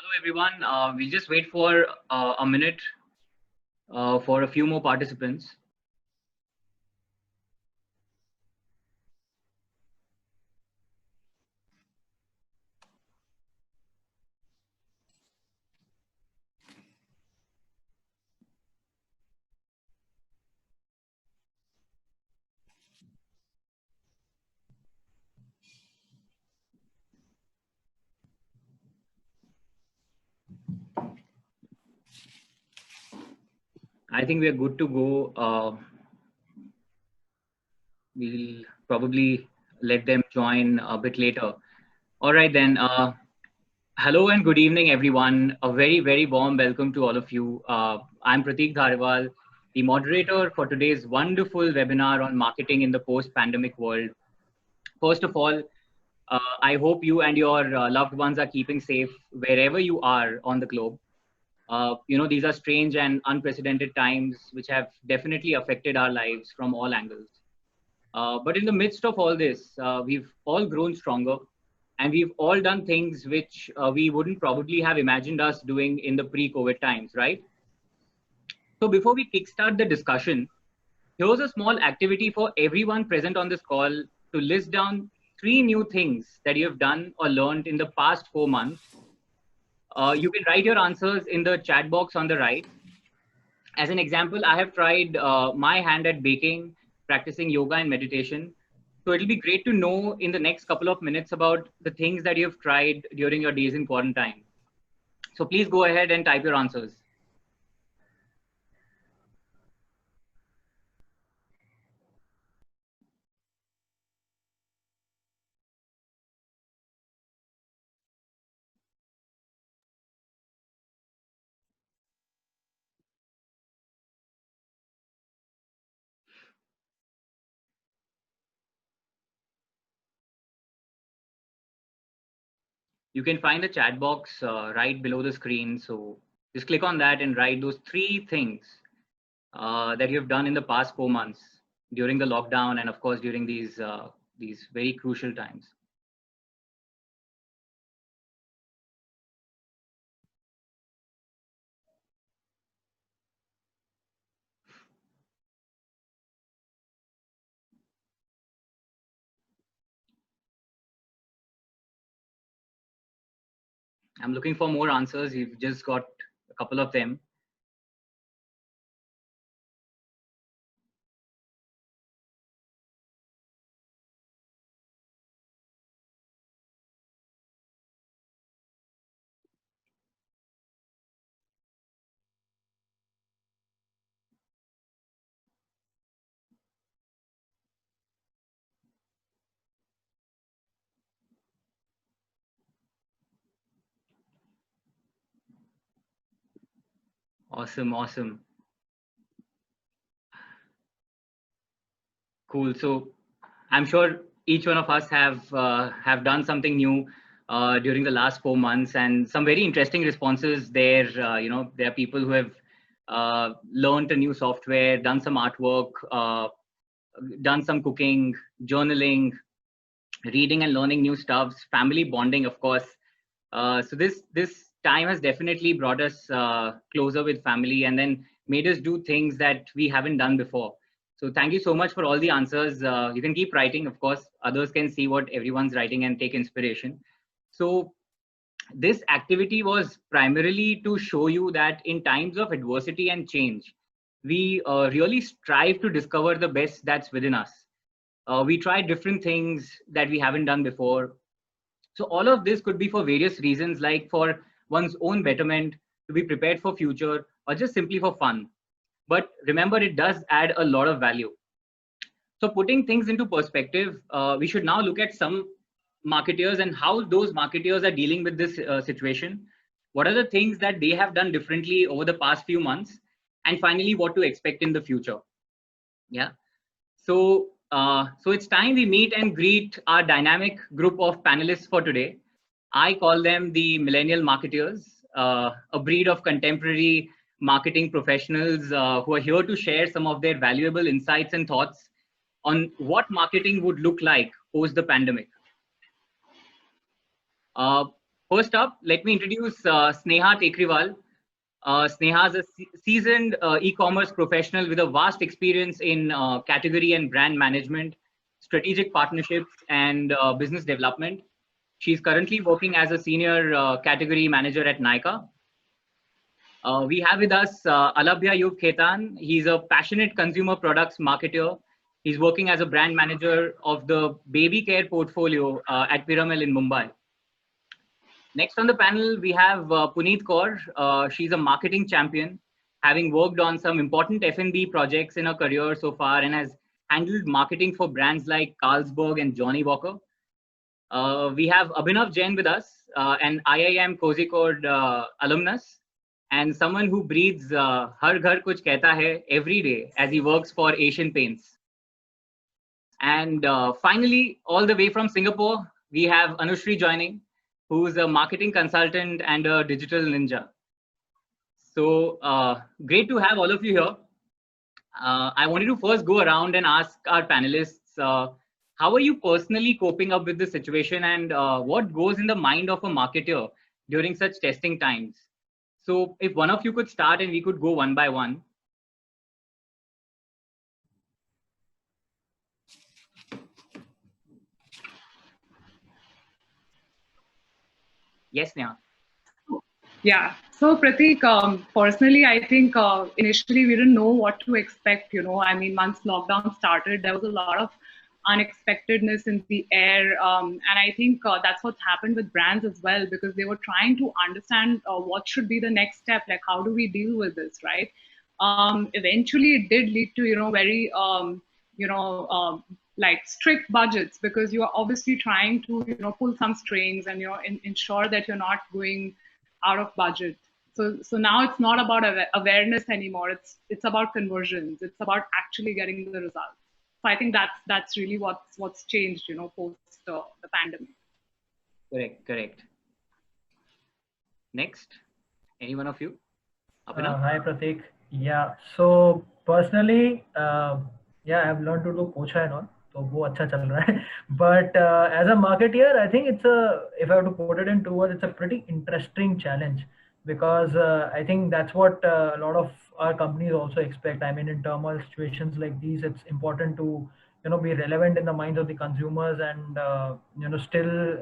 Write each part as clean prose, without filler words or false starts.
Hello, everyone. We'll just wait for a minute for a few more participants. I think we are good to go. We'll probably let them join a bit later. All right, then. Hello and good evening, everyone. A very, very warm welcome to all of you. I'm Prateek Dhariwal, the moderator for today's wonderful webinar on marketing in the post-pandemic world. First of all, I hope you and your loved ones are keeping safe wherever you are on the globe. These are strange and unprecedented times which have definitely affected our lives from all angles. But in the midst of all this, we've all grown stronger and we've all done things which we wouldn't probably have imagined us doing in the pre-COVID times, right? So before we kickstart the discussion, here's a small activity for everyone present on this call to list down 3 new things that you have done or learned in the past 4 months. You can write your answers in the chat box on the right. As an example, I have tried my hand at baking, practicing yoga and meditation. So it'll be great to know in the next couple of minutes about the things that you've tried during your days in quarantine. So please go ahead and type your answers. You can find the chat box right below the screen. So just click on that and write those 3 things that you've done in the past 4 months during the lockdown and of course during these very crucial times. I'm looking for more answers. You've just got a couple of them. Awesome, awesome. Cool. So I'm sure each one of us have done something new during the last 4 months, and some very interesting responses there. There are people who have learned a new software, done some artwork, done some cooking, journaling, reading and learning new stuffs, family bonding, of course. So this time has definitely brought us closer with family, and then made us do things that we haven't done before. So thank you so much for all the answers. You can keep writing, of course. Others can see what everyone's writing and take inspiration. So this activity was primarily to show you that in times of adversity and change, we really strive to discover the best that's within us. We try different things that we haven't done before. So all of this could be for various reasons, like for one's own betterment, to be prepared for future, or just simply for fun. But remember, it does add a lot of value. So putting things into perspective, we should now look at some marketeers and how those marketeers are dealing with this situation. What are the things that they have done differently over the past few months? And finally, what to expect in the future. Yeah. So it's time we meet and greet our dynamic group of panelists for today. I call them the millennial marketeers, a breed of contemporary marketing professionals who are here to share some of their valuable insights and thoughts on what marketing would look like post the pandemic. First up, let me introduce Sneha Tekriwal. Sneha is a seasoned e-commerce professional with a vast experience in category and brand management, strategic partnerships, and business development. She's currently working as a senior category manager at Nykaa. We have with us Alabhya Yug Khetan. He's a passionate consumer products marketer. He's working as a brand manager of the baby care portfolio at Piramal in Mumbai. Next on the panel, we have Puneet Kaur. She's a marketing champion, having worked on some important F&B projects in her career so far and has handled marketing for brands like Carlsberg and Johnny Walker. We have Abhinav Jain with us, an IIM Kozhikode alumnus, and someone who breathes Har Ghar Kuch Kehta Hai every day as he works for Asian Paints. And finally, all the way from Singapore, we have Anushri joining, who's a marketing consultant and a digital ninja. So great to have all of you here. I wanted to first go around and ask our panelists, how are you personally coping up with the situation, and what goes in the mind of a marketer during such testing times? So if one of you could start and we could go one by one. Yes, Neha. Yeah. So Pratik, personally, I think initially we didn't know what to expect. I mean, once lockdown started, there was a lot of unexpectedness in the air. And I think that's what's happened with brands as well, because they were trying to understand what should be the next step, like how do we deal with this, right? Eventually, it did lead to, very, like strict budgets, because you are obviously trying to, pull some strings and, ensure that you're not going out of budget. So now it's not about awareness anymore. It's about conversions. It's about actually getting the results. So I think that's really what's changed, post the pandemic. Correct. Next, any one of you? Hi Pratik. Yeah. So personally, I've learned to do pocha and all. So वो अच्छा चल रहा है. But as a marketer, I think if I have to put it in 2 words, it's a pretty interesting challenge, because I think that's what a lot of our companies also expect. I mean, in turmoil situations like these, it's important to be relevant in the minds of the consumers, and still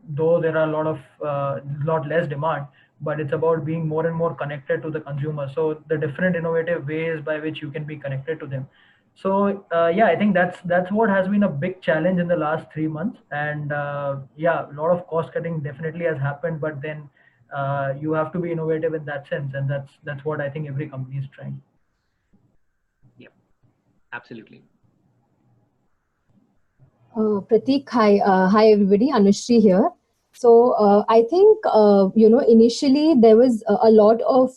though there are a lot less demand, but it's about being more and more connected to the consumer. So the different innovative ways by which you can be connected to them. So I think that's what has been a big challenge in the last 3 months. And a lot of cost cutting definitely has happened, but then you have to be innovative in that sense, and that's what I think every company is trying. Yeah, absolutely. Pratik, hi everybody, Anushri here. So I think initially there was a lot of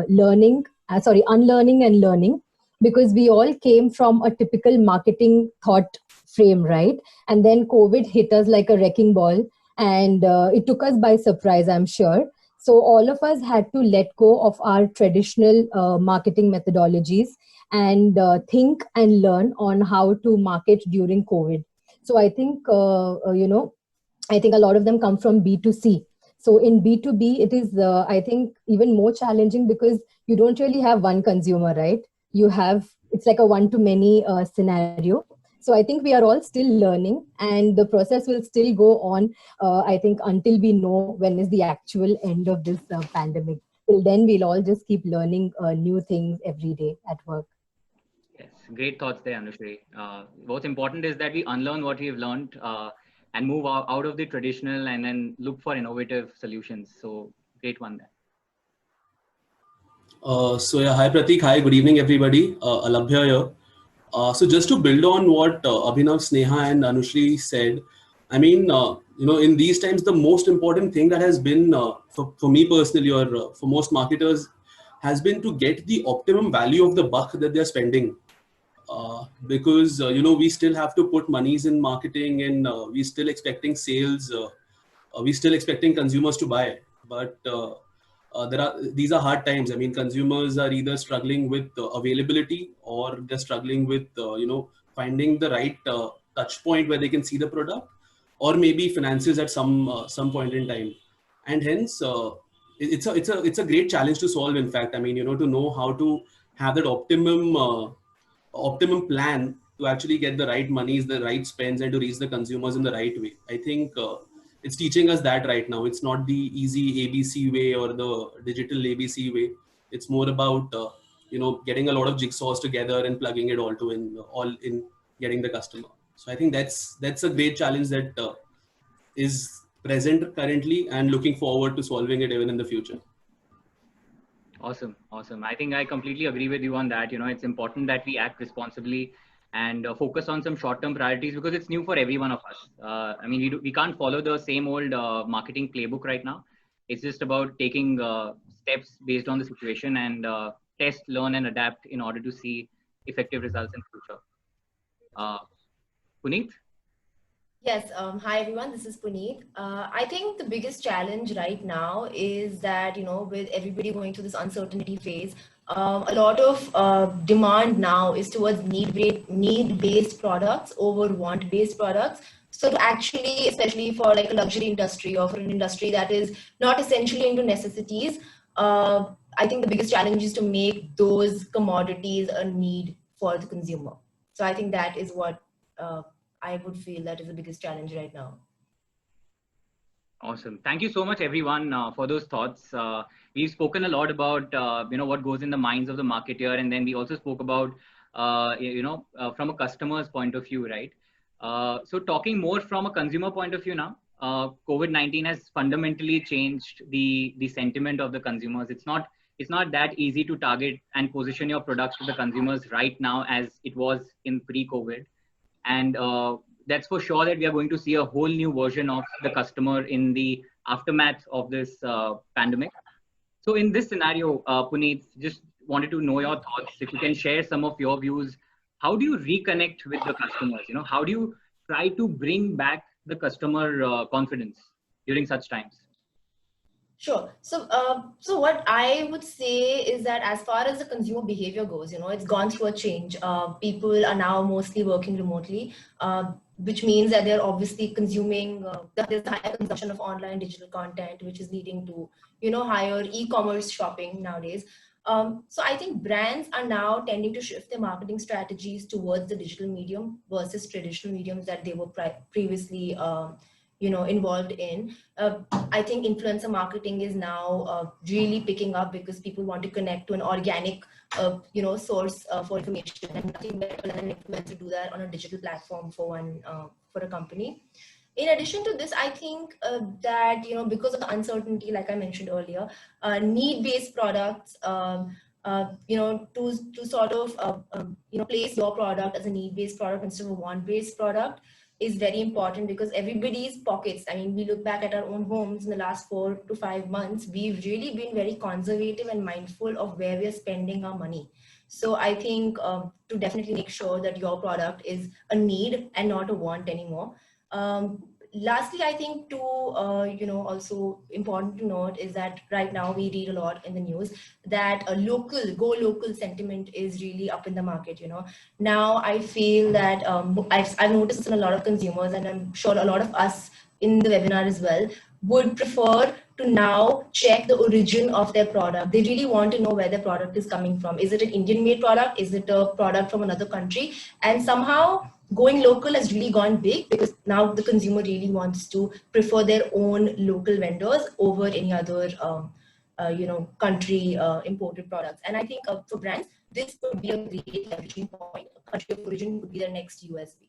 unlearning and learning, because we all came from a typical marketing thought frame, right? And then COVID hit us like a wrecking ball, and it took us by surprise, I'm sure. So all of us had to let go of our traditional marketing methodologies and think and learn on how to market during COVID. So I think, I think a lot of them come from B2C. So in B2B, it is, I think, even more challenging, because you don't really have one consumer, right? It's like a one-to-many scenario. So I think we are all still learning, and the process will still go on, I think, until we know when is the actual end of this pandemic. Till then, we'll all just keep learning new things every day at work. Yes, great thoughts there, Anushri. What's important is that we unlearn what we've learned and move out of the traditional and then look for innovative solutions. So great one there. Hi Pratik, hi, good evening everybody. Alabhya here. So just to build on what Abhinav, Sneha and Anushri said, I mean, in these times, the most important thing that has been for me personally, or for most marketers, has been to get the optimum value of the buck that they're spending. Because we still have to put monies in marketing, and we're still expecting sales, we're still expecting consumers to buy, but these are hard times. I mean, consumers are either struggling with availability, or they're struggling with finding the right touch point where they can see the product, or maybe finances at some point in time. and hence it's a great challenge to solve. In fact, I mean, to know how to have that optimum plan to actually get the right monies, the right spends, and to reach the consumers in the right way. I think it's teaching us that right now. It's not the easy ABC way or the digital ABC way. It's more about getting a lot of jigsaws together and plugging it all in getting the customer. So I think that's a great challenge that is present currently, and looking forward to solving it even in the future. Awesome. I think I completely agree with you on that. It's important that we act responsibly and focus on some short-term priorities, because it's new for every one of us. I mean, we can't follow the same old marketing playbook right now. It's just about taking steps based on the situation and test, learn, and adapt in order to see effective results in future. Puneet? Yes. Hi, everyone. This is Puneet. I think the biggest challenge right now is that, with everybody going through this uncertainty phase, a lot of demand now is towards need-based products over want-based products. So to actually, especially for like a luxury industry or for an industry that is not essentially into necessities, I think the biggest challenge is to make those commodities a need for the consumer. So I think that is what I would feel that is the biggest challenge right now. Awesome. Thank you so much, everyone, for those thoughts. We've spoken a lot about, what goes in the minds of the marketer. And then we also spoke about, from a customer's point of view, right? So talking more from a consumer point of view now, COVID-19 has fundamentally changed the sentiment of the consumers. It's not that easy to target and position your products to the consumers right now as it was in pre-COVID. And that's for sure that we are going to see a whole new version of the customer in the aftermath of this pandemic. So in this scenario, Puneet, just wanted to know your thoughts. If you can share some of your views, how do you reconnect with the customers? How do you try to bring back the customer confidence during such times? Sure. So what I would say is that as far as the consumer behavior goes, it's gone through a change. People are now mostly working remotely, which means that they're obviously consuming, there's a higher consumption of online digital content, which is leading to, higher e-commerce shopping nowadays. So I think brands are now tending to shift their marketing strategies towards the digital medium versus traditional mediums that they were previously involved in. I think influencer marketing is now really picking up because people want to connect to an organic, source for information, and nothing better than an influencer do that on a digital platform for a company. In addition to this, I think that, because of the uncertainty, like I mentioned earlier, need-based products, to sort of, place your product as a need-based product instead of a want-based product is very important, because everybody's pockets, I mean, we look back at our own homes in the last 4 to 5 months, we've really been very conservative and mindful of where we're spending our money. So I think to definitely make sure that your product is a need and not a want anymore. Lastly, I think also important to note is that right now we read a lot in the news that a go local sentiment is really up in the market. Now I feel that I've noticed in a lot of consumers, and I'm sure a lot of us in the webinar as well, would prefer to now check the origin of their product. They really want to know where their product is coming from. Is it an Indian made product? Is it a product from another country? And somehow going local has really gone big, because now the consumer really wants to prefer their own local vendors over any other country imported products. And I think for brands, this could be a great leveraging point. Country of origin could be the next USB.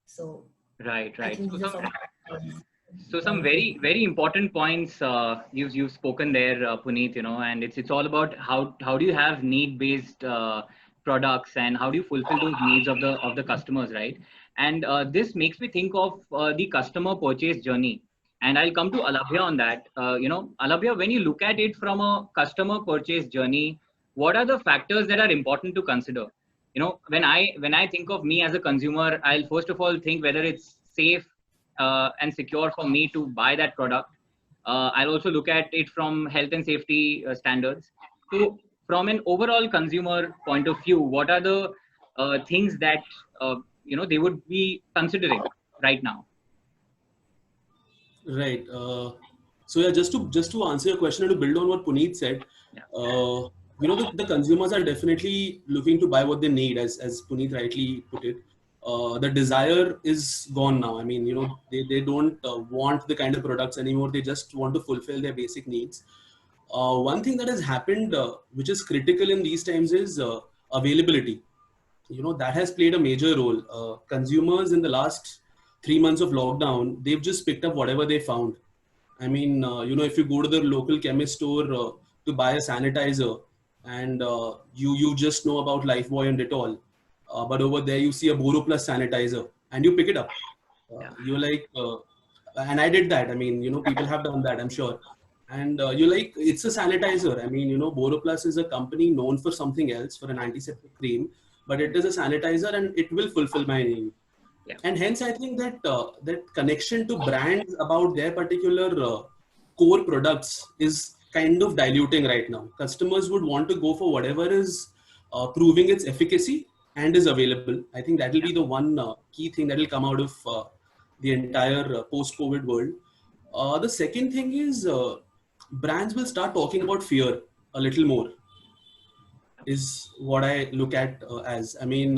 So right. So some very, very important points you've spoken there, Puneet, and it's all about how do you have need-based products, and how do you fulfill those needs of the customers, right? And this makes me think of the customer purchase journey. And I'll come to Alabhya on that. Alabhya, when you look at it from a customer purchase journey, what are the factors that are important to consider? When I think of me as a consumer, I'll first of all think whether it's safe and secure for me to buy that product. I'll also look at it from health and safety standards. So from an overall consumer point of view, what are the things that they would be considering right now? Right. So yeah, just to answer your question and to build on what Puneet said, you know, the consumers are definitely looking to buy what they need, as Puneet rightly put it. The desire is gone now. I mean, you know, they don't want the kind of products anymore. They just want to fulfill their basic needs. One thing that has happened, which is critical in these times, is availability. You know, that has played a major role. Consumers in the last 3 months of lockdown, they've just picked up whatever they found. I mean, you know, if you go to the local chemist store to buy a sanitizer, and you just know about Lifebuoy and Dettol, but over there you see a BoroPlus sanitizer and you pick it up. You're like, and I did that. I mean, you know, people have done that, I'm sure. And you're like, it's a sanitizer. I mean, you know, BoroPlus is a company known for something else, for an antiseptic cream, but it is a sanitizer and it will fulfill my need. Yeah. And hence, I think that that connection to brands about their particular core products is kind of diluting right now. Customers would want to go for whatever is proving its efficacy and is available. I think that will be the one key thing that will come out of the entire post-COVID world. The second thing is brands will start talking about fear a little more, is what I look at as. I mean,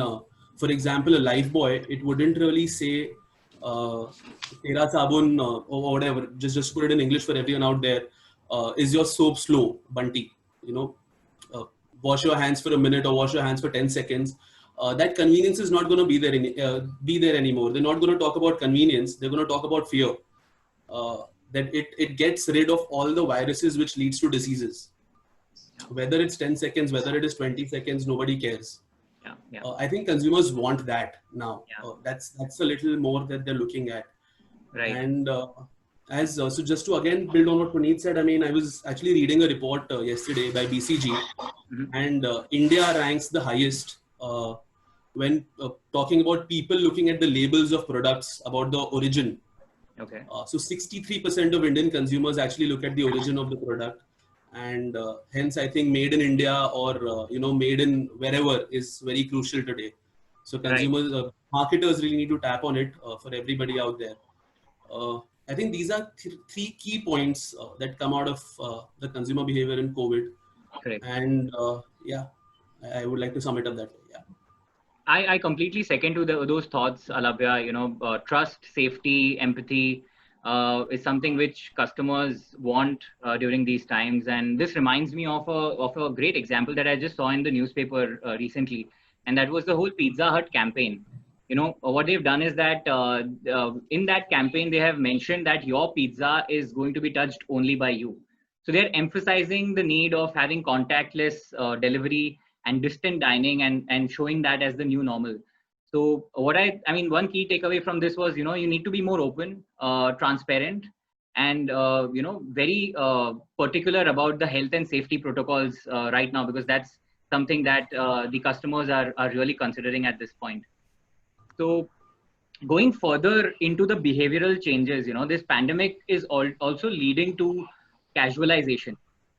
for example, a Lifebuoy, it wouldn't really say Tera Sabun or whatever, just put it in English for everyone out there. Is your soap slow, Bunty? You know, wash your hands for a minute or wash your hands for 10 seconds. That convenience is not going to be there anymore. They're not going to talk about convenience. They're going to talk about fear. That it gets rid of all the viruses which leads to diseases. Whether it's 10 seconds, whether it is 20 seconds, nobody cares. I think consumers want that now. That's a little more that they're looking at. Right. And so just to again build on what Puneet said, I mean, I was actually reading a report yesterday by BCG, and India ranks the highest when talking about people looking at the labels of products about the origin. Okay. So 63% of Indian consumers actually look at the origin of the product. And hence, I think made in India or, you know, made in wherever is very crucial today. So consumers, marketers really need to tap on it for everybody out there. I think these are three key points that come out of the consumer behavior in COVID. Correct. And yeah, I would like to sum it up that way. Yeah. I completely second to those thoughts, Alabhya. You know, trust, safety, empathy is something which customers want during these times. And this reminds me of a great example that I just saw in the newspaper recently. And that was the whole Pizza Hut campaign. You know, what they've done is that in that campaign, they have mentioned that your pizza is going to be touched only by you. So they're emphasizing the need of having contactless delivery and distant dining and showing that as the new normal. So what I mean, one key takeaway from this was, you know, you need to be more open, transparent, and, you know, very particular about the health and safety protocols right now, because that's something that the customers are really considering at this point. So going further into the behavioral changes, you know, this pandemic is also leading to casualization,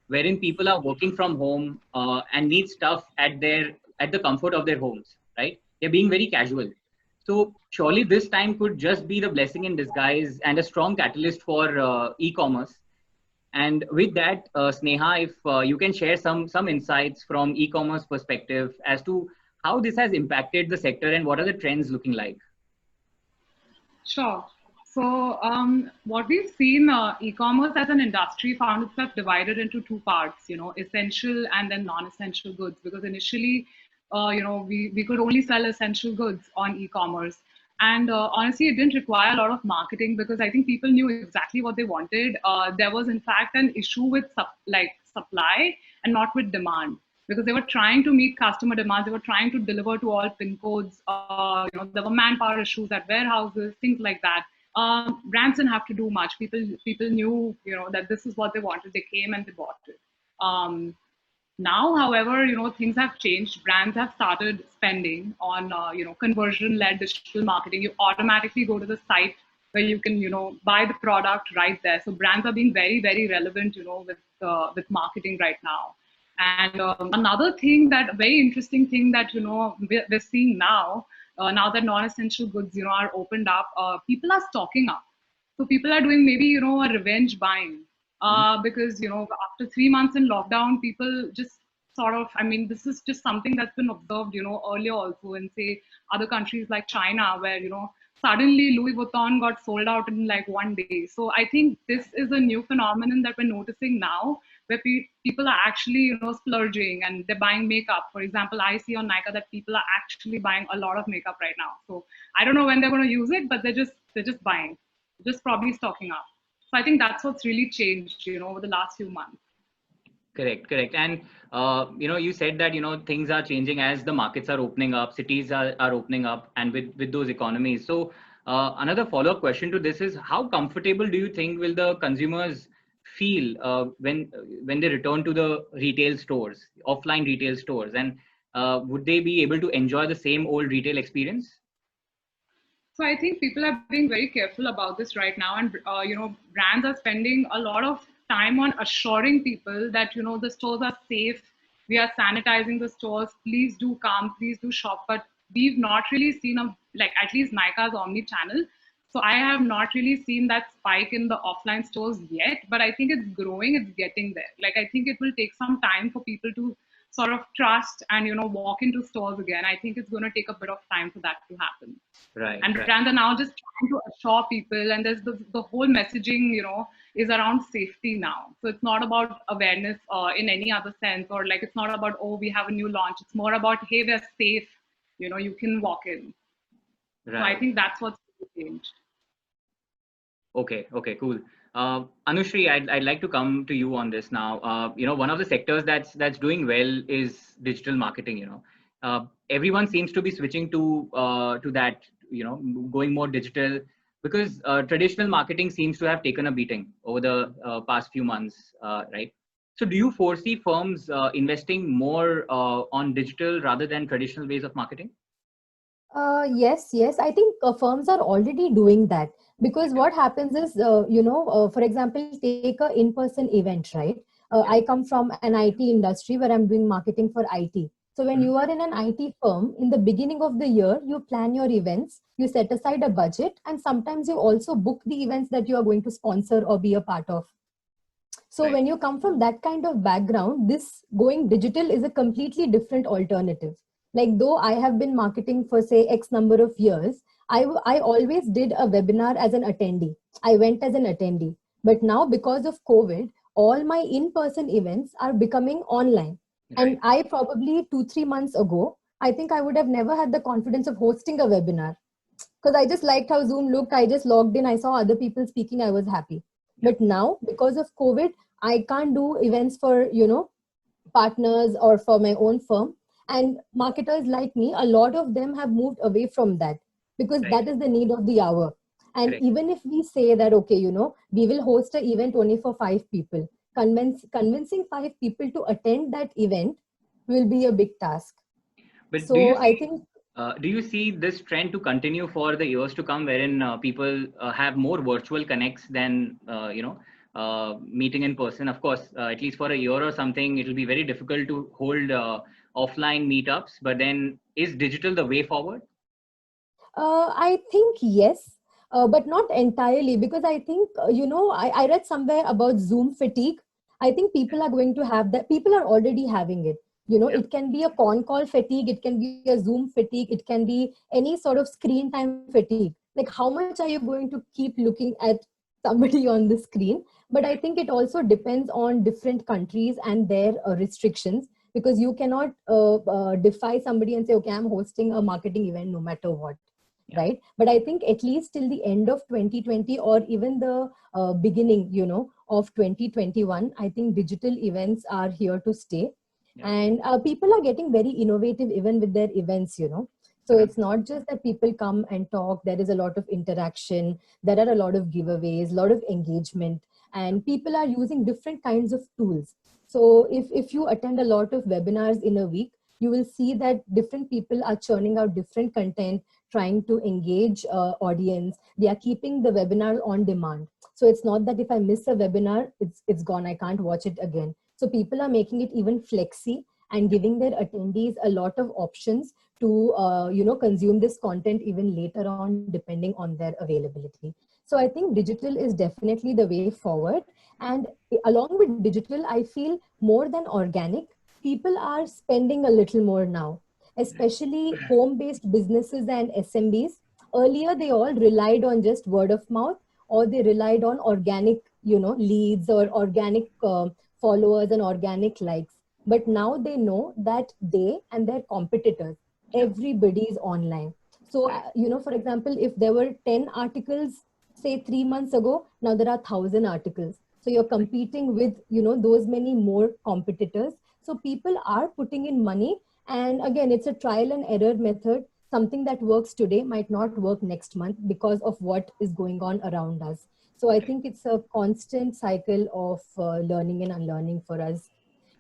wherein people are working from home and need stuff at the comfort of their homes, right? They're being very casual. So surely this time could just be the blessing in disguise and a strong catalyst for e-commerce. And with that, Sneha, if you can share some insights from e-commerce perspective as to how this has impacted the sector and what are the trends looking like? Sure. So what we've seen, e-commerce as an industry found itself divided into two parts, you know, essential and then non-essential goods. Because initially, you know, we could only sell essential goods on e-commerce. And honestly, it didn't require a lot of marketing because I think people knew exactly what they wanted. There was, in fact, an issue with supply and not with demand, because they were trying to meet customer demands. They were trying to deliver to all PIN codes. You know, there were manpower issues at warehouses, things like that. Brands didn't have to do much. People knew, you know, that this is what they wanted. They came and they bought it. Now, however, you know, things have changed. Brands have started spending on, you know, conversion-led digital marketing. You automatically go to the site where you can, you know, buy the product right there. So brands are being very, very relevant, you know, with marketing right now. And another thing, that very interesting thing that, you know, we're seeing now, now that non-essential goods, you know, are opened up, people are stocking up. So people are doing maybe, you know, a revenge buying. because, you know, after 3 months in lockdown, people just sort of, I mean, this is just something that's been observed, you know, earlier also in, say, other countries like China, where, you know, suddenly Louis Vuitton got sold out in like one day. So I think this is a new phenomenon that we're noticing now, where people are actually, you know, splurging and they're buying makeup. For example, I see on Nykaa that people are actually buying a lot of makeup right now. So I don't know when they're going to use it, but they're just buying, just probably stocking up. So I think that's what's really changed, you know, over the last few months. Correct. And, you know, you said that, you know, things are changing as the markets are opening up, cities are opening up, and with those economies. So another follow-up question to this is, how comfortable do you think will the consumers feel when they return to the retail stores, offline retail stores, and would they be able to enjoy the same old retail experience? So I think people are being very careful about this right now, and you know, brands are spending a lot of time on assuring people that, you know, the stores are safe. We are sanitizing the stores. Please do come. Please do shop. But we've not really seen like at least Nykaa's omni-channel. So I have not really seen that spike in the offline stores yet. But I think it's growing. It's getting there. Like I think it will take some time for people to sort of trust and, you know, walk into stores again. I think it's going to take a bit of time for that to happen. Right. And brands are now just trying to assure people, and there's the whole messaging, you know, is around safety now. So it's not about awareness in any other sense, or like it's not about, oh, we have a new launch. It's more about, hey, we're safe. You know, you can walk in. Right. So I think that's what's changed. Okay, cool. Anushri, I'd like to come to you on this now. You know, one of the sectors that's doing well is digital marketing. You know, everyone seems to be switching to that. You know, going more digital, because traditional marketing seems to have taken a beating over the past few months, right? So, do you foresee firms investing more on digital rather than traditional ways of marketing? Yes. I think firms are already doing that, because what happens is, for example, take a in-person event, right? I come from an IT industry where I'm doing marketing for IT. So when you are in an IT firm, in the beginning of the year, you plan your events, you set aside a budget, and sometimes you also book the events that you are going to sponsor or be a part of. So Right. when you come from that kind of background, this going digital is a completely different alternative. Like, though I have been marketing for say X number of years, I always did a webinar as an attendee. I went as an attendee. But now because of COVID, all my in-person events are becoming online. Right. And I probably 2-3 months ago, I think I would have never had the confidence of hosting a webinar, because I just liked how Zoom looked. I just logged in, I saw other people speaking, I was happy. But now, because of COVID, I can't do events for, partners or for my own firm. And marketers like me, a lot of them have moved away from that, because Right. that is the need of the hour. And Correct. even if we say that, okay, we will host an event only for 5 people, convincing 5 people to attend that event will be a big task. But So I think, do you see this trend to continue for the years to come, wherein people have more virtual connects than meeting in person? Of course, at least for a year or something, it will be very difficult to hold offline meetups. But then, is digital the way forward? I think yes, but not entirely, because I think, I read somewhere about Zoom fatigue. I think people are going to have that. People are already having it. It can be a con call fatigue, it can be a Zoom fatigue, it can be any sort of screen time fatigue. Like, how much are you going to keep looking at somebody on the screen? But I think it also depends on different countries and their restrictions, because you cannot defy somebody and say, okay, I'm hosting a marketing event no matter what. Right. But I think at least till the end of 2020, or even the beginning, of 2021, I think digital events are here to stay. And people are getting very innovative even with their events, So it's not just that people come and talk. There is a lot of interaction. There are a lot of giveaways, a lot of engagement, and people are using different kinds of tools. So if you attend a lot of webinars in a week, you will see that different people are churning out different content, trying to engage audience. They are keeping the webinar on demand. So it's not that if I miss a webinar, it's gone, I can't watch it again. So people are making it even flexi and giving their attendees a lot of options to consume this content even later on, depending on their availability. So I think digital is definitely the way forward. And along with digital, I feel more than organic, people are spending a little more now, especially home-based businesses and SMBs. Earlier, they all relied on just word of mouth, or they relied on organic, leads or organic followers and organic likes. But now they know that they and their competitors, everybody is online. So, for example, if there were 10 articles, say 3 months ago, now there are 1,000 articles. So you're competing with, those many more competitors. So people are putting in money. And again, it's a trial and error method. Something that works today might not work next month because of what is going on around us. So I think it's a constant cycle of learning and unlearning for us,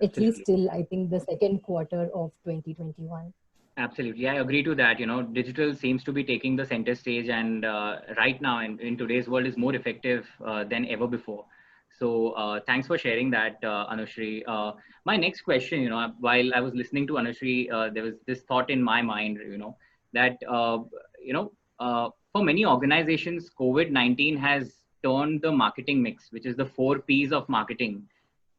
at least till I think the second quarter of 2021. Absolutely. I agree to that. Digital seems to be taking the center stage, and right now in today's world is more effective than ever before. So thanks for sharing that, Anushri. My next question, while I was listening to Anushri, there was this thought in my mind, that, for many organizations, COVID-19 has turned the marketing mix, which is the 4 P's of marketing,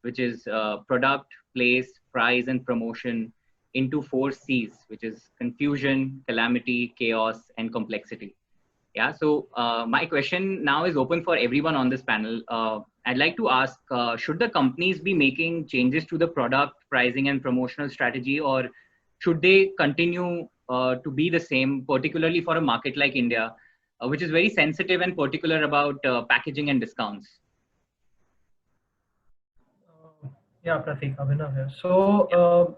which is product, place, price, and promotion, into 4 C's, which is confusion, calamity, chaos, and complexity. Yeah. So my question now is open for everyone on this panel. I'd like to ask, should the companies be making changes to the product, pricing, and promotional strategy, or should they continue to be the same, particularly for a market like India, which is very sensitive and particular about packaging and discounts? Yeah, Pratik, Abhinav here. So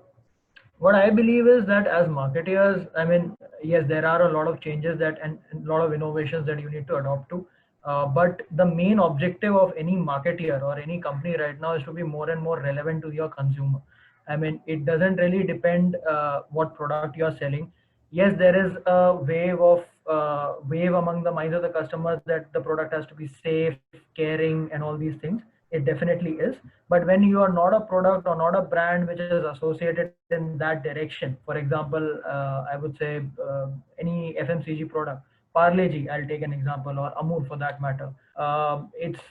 what I believe is that as marketeers, I mean, yes, there are a lot of changes and a lot of innovations that you need to adopt to. But the main objective of any marketeer or any company right now is to be more and more relevant to your consumer. I mean, it doesn't really depend what product you're selling. Yes, there is a wave among the minds of the customers that the product has to be safe, caring, and all these things. It definitely is. But when you are not a product or not a brand which is associated in that direction, for example, I would say any FMCG product, Parle-G, I'll take an example, or Amul for that matter. It's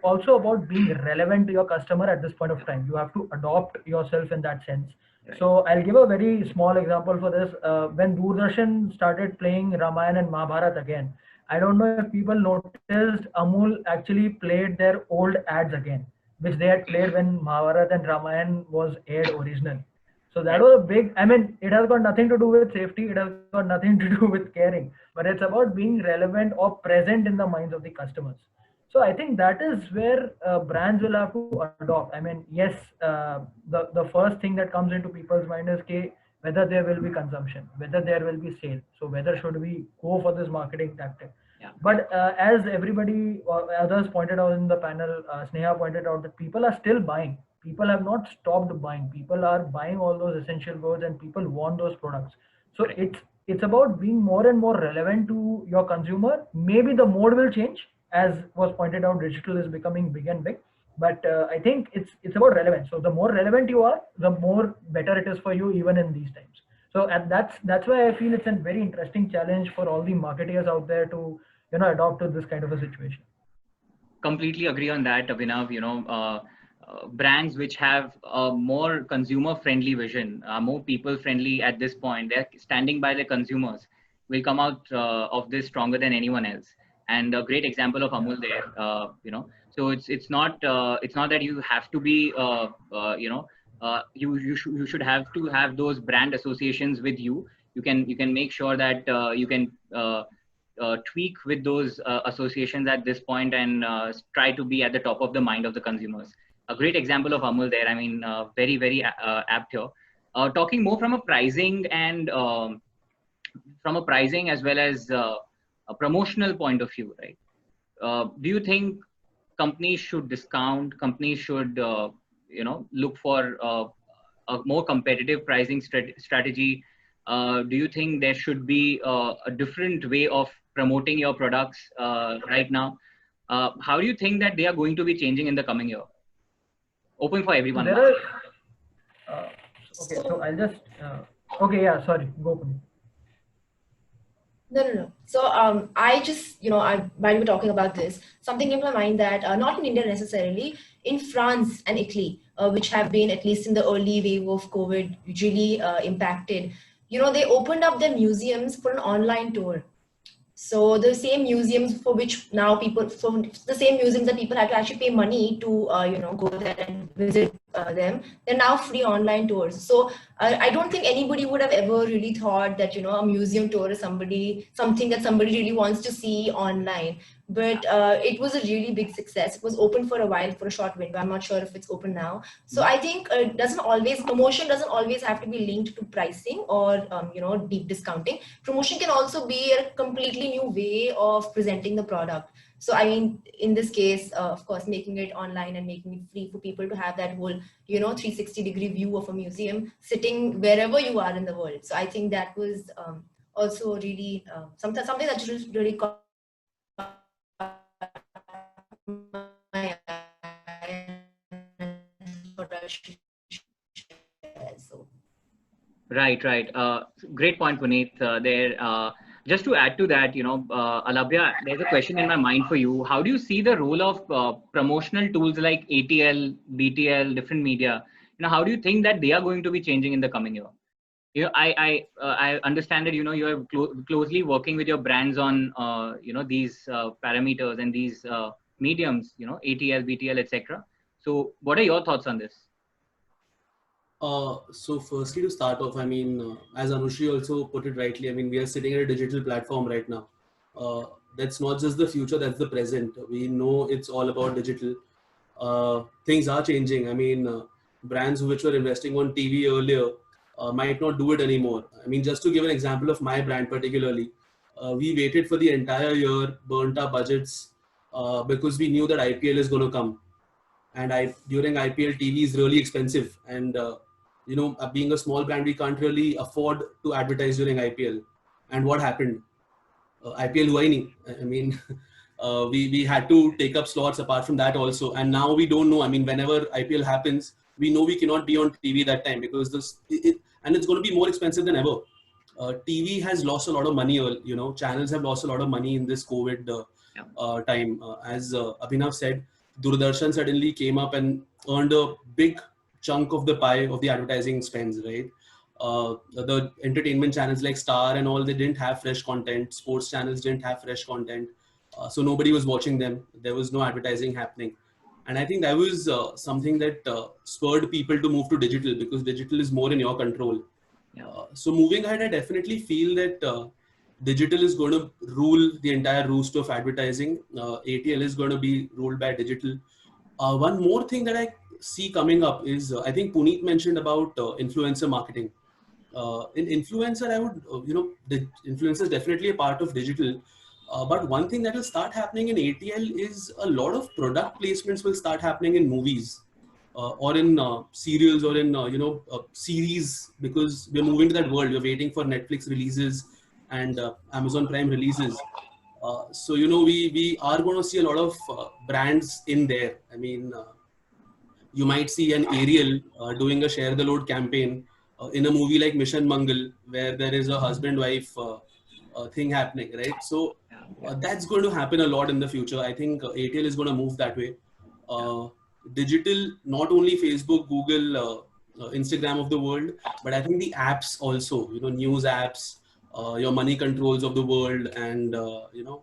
also about being relevant to your customer at this point of time. You have to adopt yourself in that sense. Right. So I'll give a very small example for this. When Doordarshan started playing Ramayana and Mahabharata again, I don't know if people noticed, Amul actually played their old ads again, which they had played when Mahabharata and Ramayana was aired originally. So that was a big, it has got nothing to do with safety, it has got nothing to do with caring, but it's about being relevant or present in the minds of the customers. So I think that is where brands will have to adopt. Yes, the first thing that comes into people's mind is whether there will be consumption, whether there will be sale. So whether should we go for this marketing tactic? Yeah. But as everybody or others pointed out in the panel, Sneha pointed out that people are still buying. People have not stopped buying. People are buying all those essential goods, and people want those products. So it's about being more and more relevant to your consumer. Maybe the mode will change, as was pointed out. Digital is becoming big and big, but I think it's about relevance. So the more relevant you are, the more better it is for you, even in these times. So that's why I feel it's a very interesting challenge for all the marketeers out there to adopt to this kind of a situation. Completely agree on that, Abhinav. Brands which have a more consumer-friendly vision, more people-friendly at this point, they're standing by their consumers, will come out of this stronger than anyone else. And a great example of Amul there, So it's not that you have to be, you should have to have those brand associations with you. You can make sure that you can tweak with those associations at this point and try to be at the top of the mind of the consumers. A great example of Amul there. Very, very apt here. Talking more from a pricing and as well as a promotional point of view, right? Do you think companies should discount? Companies should, look for a more competitive pricing strategy? Do you think there should be a different way of promoting your products right now? How do you think that they are going to be changing in the coming year? Open for everyone. Okay, so I'll just, okay, yeah, sorry, go for it. No. So I just, while we're talking about this, something came to my mind that not in India necessarily, in France and Italy, which have been, at least in the early wave of COVID, really impacted, they opened up their museums for an online tour. So the same museums for which now the same museums that people had to actually pay money to, go there and visit them, they're now free online tours. So I don't think anybody would have ever really thought that, a museum tour is something that somebody really wants to see online. But it was a really big success. It was open for a while, for a short window. I'm not sure if it's open now. So I think promotion doesn't always have to be linked to pricing or, deep discounting. Promotion can also be a completely new way of presenting the product. So, I mean, in this case, of course, making it online and making it free for people to have that whole, 360-degree view of a museum sitting wherever you are in the world. So I think that was also really something that just really caught my eye. So. Right. Great point, Puneet. There. Just to add to that, Alabhya, there's a question in my mind for you. How do you see the role of promotional tools like ATL, BTL, different media? How do you think that they are going to be changing in the coming year? I understand that you are closely working with your brands on these parameters and these mediums, ATL, BTL, etc. So, what are your thoughts on this? So firstly, to start off, I mean, as Anushri also put it rightly, I mean, we are sitting at a digital platform right now. That's not just the future, that's the present. We know it's all about digital. Things are changing. I mean, brands which were investing on TV earlier might not do it anymore. I mean, just to give an example of my brand particularly, we waited for the entire year, burnt our budgets because we knew that IPL is going to come. And during IPL, TV is really expensive. And being a small brand, we can't really afford to advertise during IPL. And what happened? IPL hua hi nahi. I mean, we had to take up slots apart from that also. And now we don't know. I mean, whenever IPL happens, we know we cannot be on TV that time because and it's going to be more expensive than ever. TV has lost a lot of money. Channels have lost a lot of money in this COVID time. As Abhinav said, Doordarshan suddenly came up and earned a big chunk of the pie of the advertising spends, right? The entertainment channels like Star and all, they didn't have fresh content. Sports channels didn't have fresh content. So nobody was watching them. There was no advertising happening. And I think that was something that spurred people to move to digital because digital is more in your control. So moving ahead, I definitely feel that digital is going to rule the entire roost of advertising. ATL is going to be ruled by digital. One more thing that I see coming up is I think Puneet mentioned about influencer marketing. In influencer, I would, the influencer is definitely a part of digital. But one thing that will start happening in ATL is a lot of product placements will start happening in movies. Or in serials or in series, because we're moving to that world. We're waiting for Netflix releases and Amazon Prime releases. So we are going to see a lot of brands in there. I mean, you might see an Ariel doing a share the load campaign in a movie like Mission Mangal, where there is a husband-wife thing happening, right? So that's going to happen a lot in the future. I think ATL is going to move that way. Digital, not only Facebook, Google, Instagram of the world, but I think the apps also, news apps, your money controls of the world, and your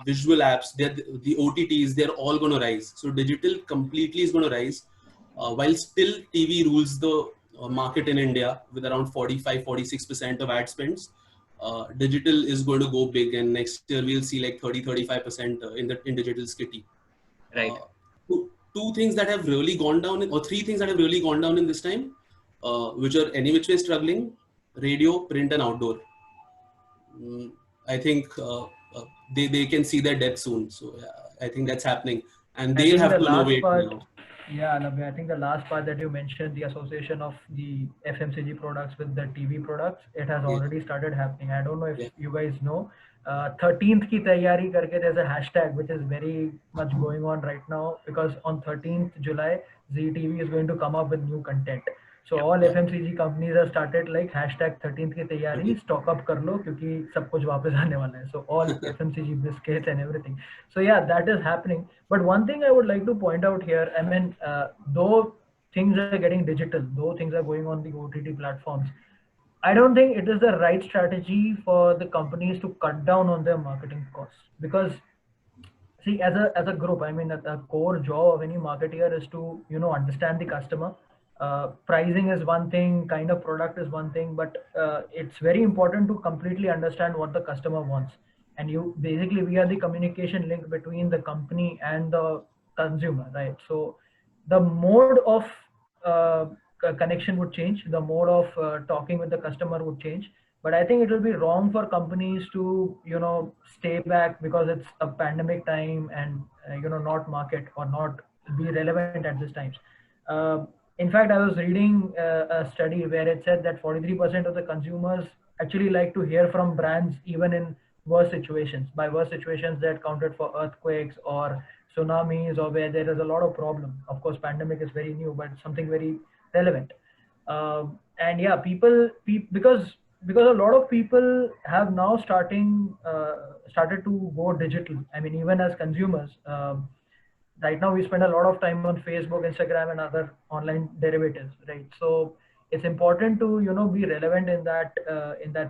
visual apps, the OTTs, they're all going to rise. So digital completely is going to rise, while still TV rules the market in India with around 45-46% of ad spends. Digital is going to go big, and next year we'll see like 30-35% in digital skitty. Right. Two things that have really gone down, or three things that have really gone down in this time, which are any which way struggling: radio, print, and outdoor. I think they can see their death soon. So I think that's happening, and they'll have to innovate now. Yeah, Alabhya, I think the last part that you mentioned, the association of the FMCG products with the TV products, it has already started happening. I don't know if you guys know. 13th ki taiyari karke, there's a hashtag which is very much going on right now, because on 13th July, ZTV is going to come up with new content. So all FMCG companies have started like #13th की तैयारी stock up कर लो क्योंकि सब कुछ वापस आने वाला है. So all FMCG biscuits and everything. So yeah, that is happening. But one thing I would like to point out here, I mean, though things are getting digital, though things are going on the OTT platforms, I don't think it is the right strategy for the companies to cut down on their marketing costs. Because see, as a group, I mean, the core job of any marketeer is to, you know, understand the customer. Pricing is one thing, kind of product is one thing, but it's very important to completely understand what the customer wants. And you basically, we are the communication link between the company and the consumer, right? So the mode of connection would change, the mode of talking with the customer would change. But I think it will be wrong for companies to, you know, stay back because it's a pandemic time and, you know, not market or not be relevant at this time. In fact, I was reading a study where it said that 43% of the consumers actually like to hear from brands even in worse situations. By worse situations, that counted for earthquakes or tsunamis or where there is a lot of problem. Of course, pandemic is very new, but something very relevant. And yeah, because a lot of people have now started to go digital. I mean, even as consumers, right now we spend a lot of time on Facebook, Instagram, and other online derivatives, right? So it's important to, you know, be relevant in that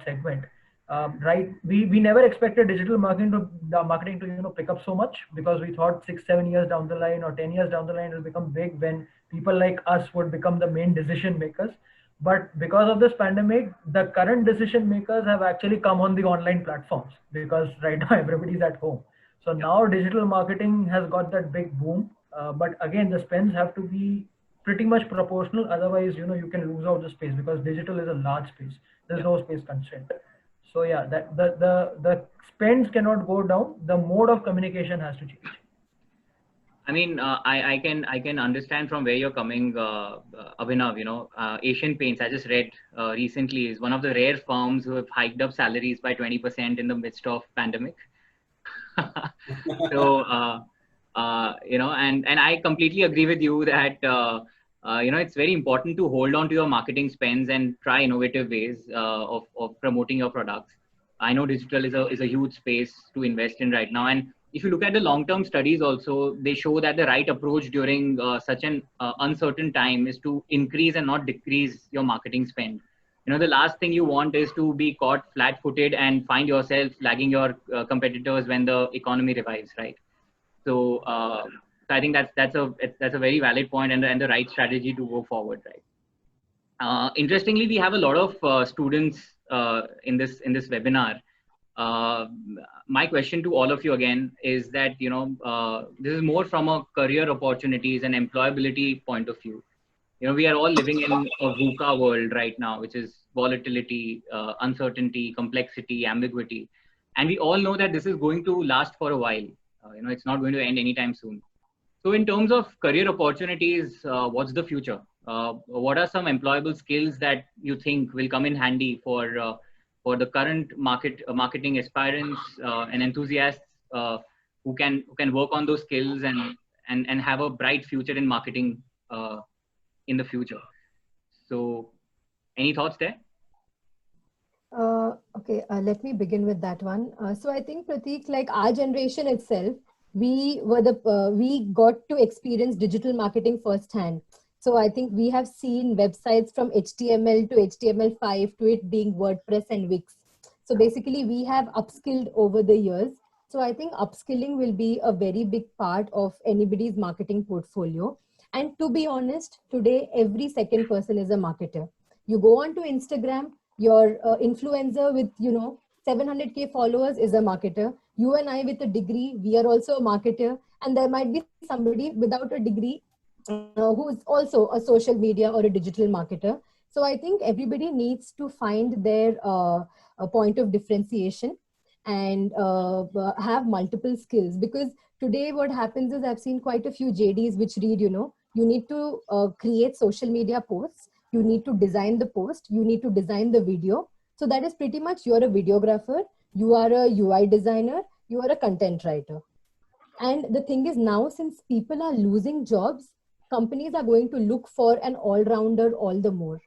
segment. Right, we never expected digital marketing to you know, pick up so much, because we thought 6-7 years down the line or 10 years down the line it will become big when people like us would become the main decision makers. But because of this pandemic, the current decision makers have actually come on the online platforms, because right now everybody's at home. So now digital marketing has got that big boom. But again, the spends have to be pretty much proportional. Otherwise, you know, you can lose out the space, because digital is a large space. There's no space constraint. So yeah, that the spends cannot go down. The mode of communication has to change. I mean, I can understand from where you're coming, Abhinav. You know, Asian Paints, I just read recently, is one of the rare firms who have hiked up salaries by 20% in the midst of pandemic. So you know, and I completely agree with you that you know, it's very important to hold on to your marketing spends and try innovative ways of promoting your products. I know digital is a huge space to invest in right now, and if you look at the long-term studies also, they show that the right approach during such an uncertain time is to increase and not decrease your marketing spend. You know, the last thing you want is to be caught flat-footed and find yourself lagging your competitors when the economy revives, right? So I think that's a very valid point and the right strategy to go forward, right? Interestingly, we have a lot of students in this webinar. My question to all of you again is that, you know, this is more from a career opportunities and employability point of view. You know, we are all living in a VUCA world right now, which is volatility, uncertainty, complexity, ambiguity. And we all know that this is going to last for a while. You know, it's not going to end anytime soon. So in terms of career opportunities, what's the future? What are some employable skills that you think will come in handy for the current marketing aspirants and enthusiasts who can work on those skills and have a bright future in marketing in the future? So any thoughts there? Okay, let me begin with that one. So I think, Prateek, like our generation itself, we got to experience digital marketing firsthand. So I think we have seen websites from HTML to HTML5 to it being WordPress and Wix. So basically we have upskilled over the years. So I think upskilling will be a very big part of anybody's marketing portfolio. And to be honest, today, every second person is a marketer. You go on to Instagram, your influencer with, you know, 700K followers is a marketer. You and I with a degree, we are also a marketer. And there might be somebody without a degree who is also a social media or a digital marketer. So I think everybody needs to find their point of differentiation and have multiple skills. Because today what happens is, I've seen quite a few JDs which read, you know, you need to create social media posts, you need to design the post, you need to design the video. So that is pretty much, you're a videographer, you are a UI designer, you are a content writer. And the thing is, now since people are losing jobs, companies are going to look for an all-rounder all the more.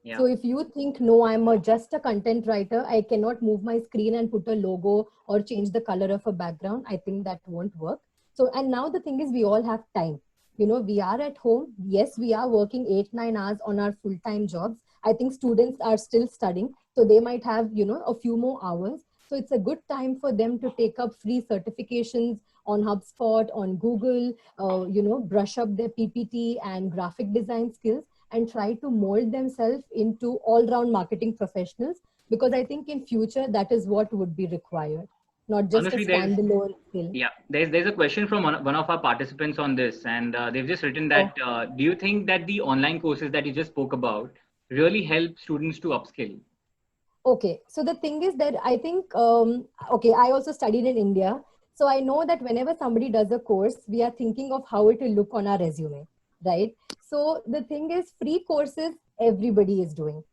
Yeah. So if you think, no, I'm just a content writer, I cannot move my screen and put a logo or change the color of a background, I think that won't work. So, and now the thing is, we all have time. You know, we are at home. Yes, we are working 8-9 hours on our full-time jobs. I think students are still studying, so they might have, you know, a few more hours. So it's a good time for them to take up free certifications on HubSpot, on Google, you know, brush up their PPT and graphic design skills, and try to mold themselves into all-round marketing professionals, because I think in future that is what would be required, not just Honestly, a standalone skill. Yeah, there's a question from one of our participants on this, and they've just written that do you think that the online courses that you just spoke about really help students to upskill? Okay, so the thing is that I think, okay, I also studied in India. So I know that whenever somebody does a course, we are thinking of how it will look on our resume, right? So the thing is, free courses, everybody is doing.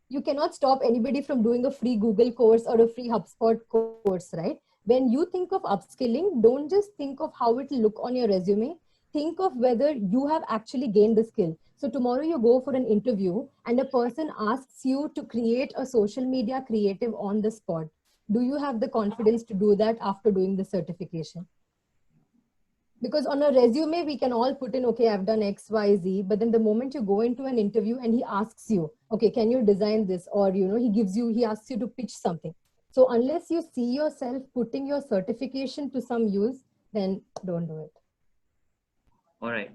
You cannot stop anybody from doing a free Google course or a free HubSpot course, right? When you think of upskilling, don't just think of how it will look on your resume. Think of whether you have actually gained the skill. So tomorrow you go for an interview and a person asks you to create a social media creative on the spot. Do you have the confidence to do that after doing the certification? Because on a resume, we can all put in, okay, I've done X, Y, Z, but then the moment you go into an interview and he asks you, okay, can you design this? Or, you know, he asks you to pitch something. So unless you see yourself putting your certification to some use, then don't do it. All right.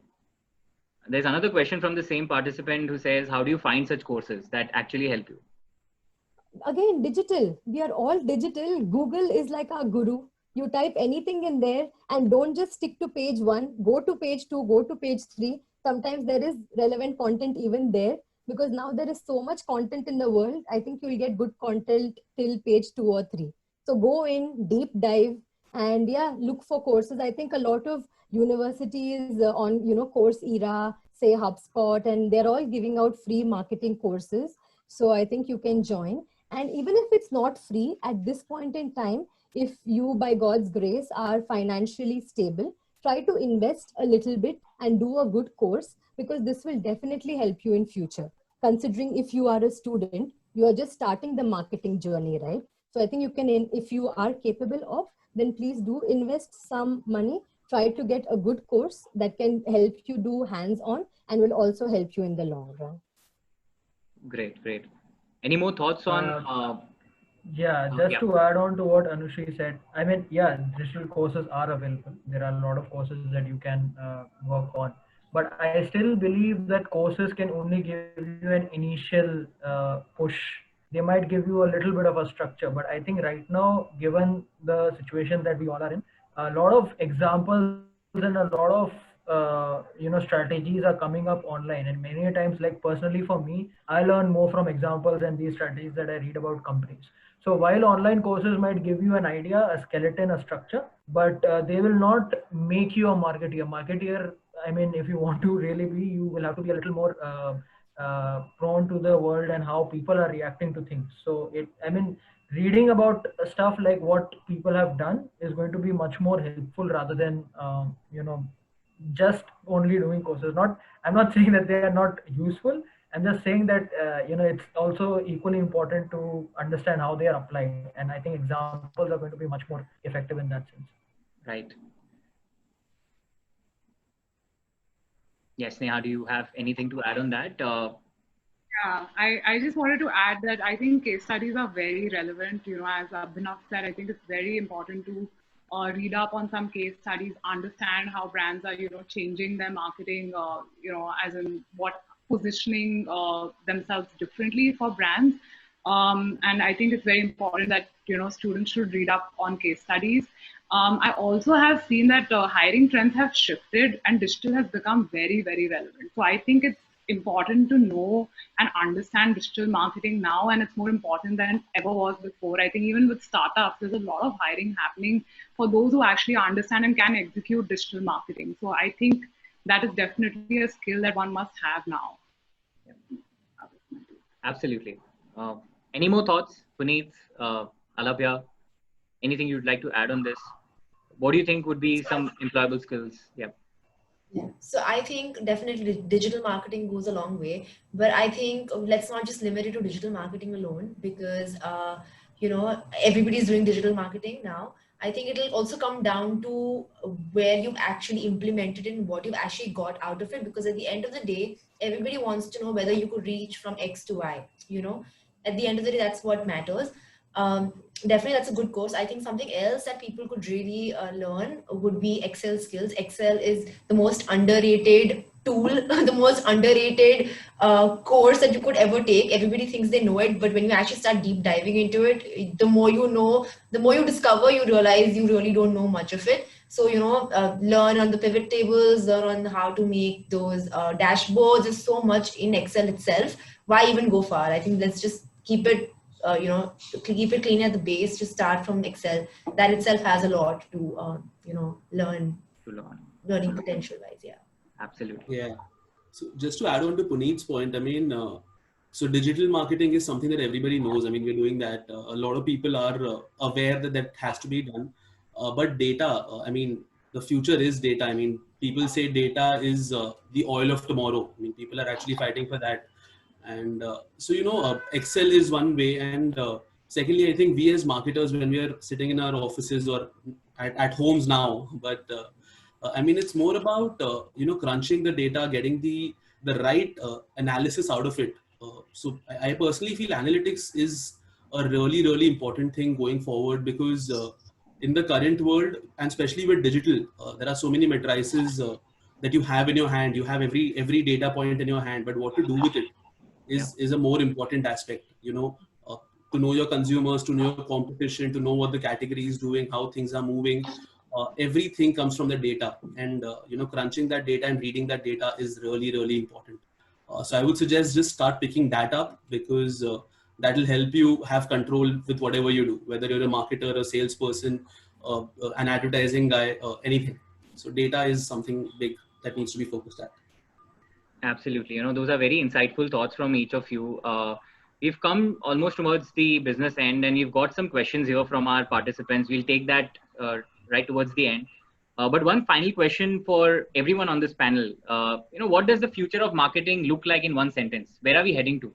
There's another question from the same participant who says, how do you find such courses that actually help you? Again, digital. We are all digital. Google is like our guru. You type anything in there and don't just stick to page 1, go to page 2, go to page 3. Sometimes there is relevant content even there, because now there is so much content in the world. I think you'll get good content till page 2 or 3. So go in, deep dive, and yeah, look for courses. I think a lot of universities on, you know, Coursera, say HubSpot, and they're all giving out free marketing courses. So I think you can join. And even if it's not free at this point in time, if you, by God's grace, are financially stable, try to invest a little bit and do a good course, because this will definitely help you in future. Considering if you are a student, you are just starting the marketing journey, right? So I think you can, if you are capable of, then please do invest some money. Try to get a good course that can help you do hands-on and will also help you in the long run. Great, great. Any more thoughts on? Yeah, just to add on to what Anushri said, I mean, yeah, digital courses are available. There are a lot of courses that you can work on. But I still believe that courses can only give you an initial push. They might give you a little bit of a structure. But I think right now, given the situation that we all are in, a lot of examples and a lot of strategies are coming up online, and many times, like personally for me, I learn more from examples and these strategies that I read about companies. So while online courses might give you an idea, a skeleton, a structure, but they will not make you a marketeer. I mean, if you want to really be, you will have to be a little more prone to the world and how people are reacting to things. So reading about stuff like what people have done is going to be much more helpful rather than just only doing courses. I'm not saying that they are not useful. I'm just saying that it's also equally important to understand how they are applied, and I think examples are going to be much more effective in that sense. Right. Yes, Neha, do you have anything to add on that? Yeah, I just wanted to add that I think case studies are very relevant. As Abhinav said, I think it's very important to read up on some case studies, understand how brands are, changing their marketing, as in what positioning themselves differently for brands. And I think it's very important that, students should read up on case studies. I also have seen that hiring trends have shifted and digital has become very, very relevant. So I think it's important to know and understand digital marketing now, and it's more important than it ever was before. I think even with startups, there's a lot of hiring happening for those who actually understand and can execute digital marketing. So I think that is definitely a skill that one must have now. Absolutely. Any more thoughts, Puneet, Alabhya? Anything you'd like to add on this? What do you think would be some employable skills? Yeah. Yeah. So I think definitely digital marketing goes a long way, but I think let's not just limit it to digital marketing alone, because everybody's doing digital marketing now. I think it'll also come down to where you've actually implemented it and what you've actually got out of it, because at the end of the day, everybody wants to know whether you could reach from X to Y. At the end of the day, that's what matters. Definitely that's a good course. I think something else that people could really learn would be Excel skills. Excel is the most underrated tool, the most underrated course that you could ever take. Everybody thinks they know it, but when you actually start deep diving into it, the more you know, the more you discover, you realize you really don't know much of it. So, learn on the pivot tables, learn on how to make those dashboards. There's so much in Excel itself. Why even go far? I think let's just keep it keep it clean at the base, to start from Excel. That itself has a lot to learn. Learning potential wise, yeah. Absolutely. Yeah. So just to add on to Puneet's point, I mean, so digital marketing is something that everybody knows. I mean, we're doing that. A lot of people are aware that that has to be done. But data, I mean, the future is data. I mean, people say data is the oil of tomorrow. I mean, people are actually fighting for that. And Excel is one way. And secondly, I think we as marketers, when we are sitting in our offices or at homes now, but I mean, it's more about crunching the data, getting the right analysis out of it. So I personally feel analytics is a really, really important thing going forward, because in the current world, and especially with digital, there are so many matrices that you have in your hand. You have every data point in your hand, but what to do with it is a more important aspect. To know your consumers, to know your competition, to know what the category is doing, how things are moving. Everything comes from the data, and crunching that data and reading that data is really, really important. So I would suggest just start picking that up, because that will help you have control with whatever you do, whether you're a marketer, a salesperson, an advertising guy, anything. So data is something big that needs to be focused at. Absolutely. Those are very insightful thoughts from each of you. We've come almost towards the business end, and we've got some questions here from our participants. We'll take that right towards the end. But one final question for everyone on this panel. What does the future of marketing look like in one sentence? Where are we heading to?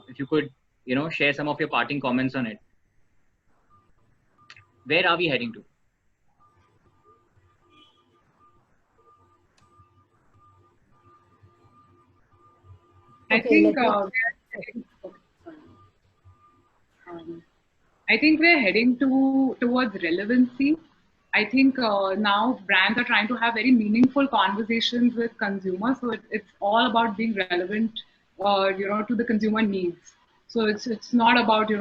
If you could, share some of your parting comments on it. Where are we heading to? I think we're heading towards relevancy. I think now brands are trying to have very meaningful conversations with consumers. So it's all about being relevant, to the consumer needs. So it's not about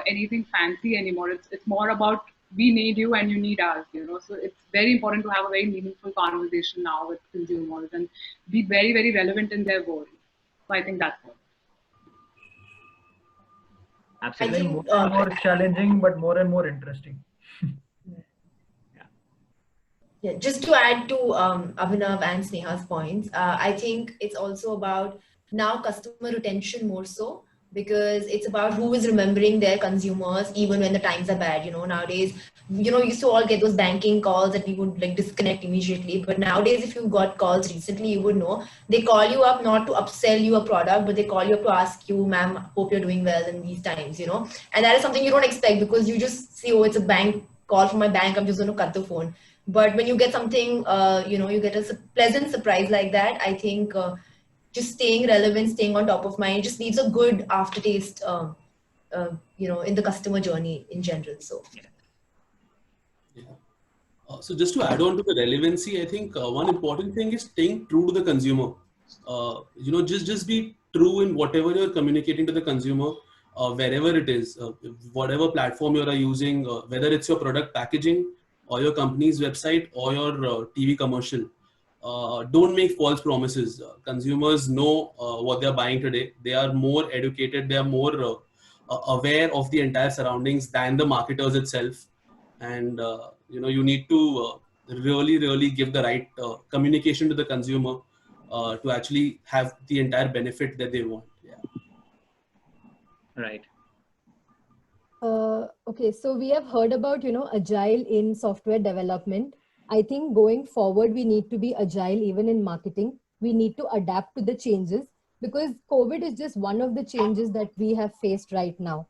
anything fancy anymore. It's more about we need you and you need us. So it's very important to have a very meaningful conversation now with consumers and be very, very relevant in their world. So I think that's all. Absolutely. More and more challenging, but more and more interesting. Yeah, just to add to Abhinav and Sneha's points, I think it's also about now customer retention more so, because it's about who is remembering their consumers even when the times are bad. Nowadays, we used to all get those banking calls that we would disconnect immediately. But nowadays, if you got calls recently, you would know they call you up not to upsell you a product, but they call you up to ask you, ma'am, hope you're doing well in these times, and that is something you don't expect, because you just see, oh, it's a bank call from my bank, I'm just going to cut the phone. But when you get something, you get a pleasant surprise like that, I think just staying relevant, staying on top of mind, just leaves a good aftertaste, in the customer journey in general. So, yeah. So just to add on to the relevancy, I think one important thing is staying true to the consumer. Just be true in whatever you're communicating to the consumer, wherever it is, whatever platform you're using, whether it's your product packaging or your company's website or your TV commercial. Don't make false promises. Consumers know what they're buying today. They are more educated. They are more aware of the entire surroundings than the marketers itself. And you need to really, really give the right communication to the consumer to actually have the entire benefit that they want. Yeah. Right. Okay, so we have heard about, agile in software development. I think going forward, we need to be agile even in marketing. We need to adapt to the changes because COVID is just one of the changes that we have faced right now.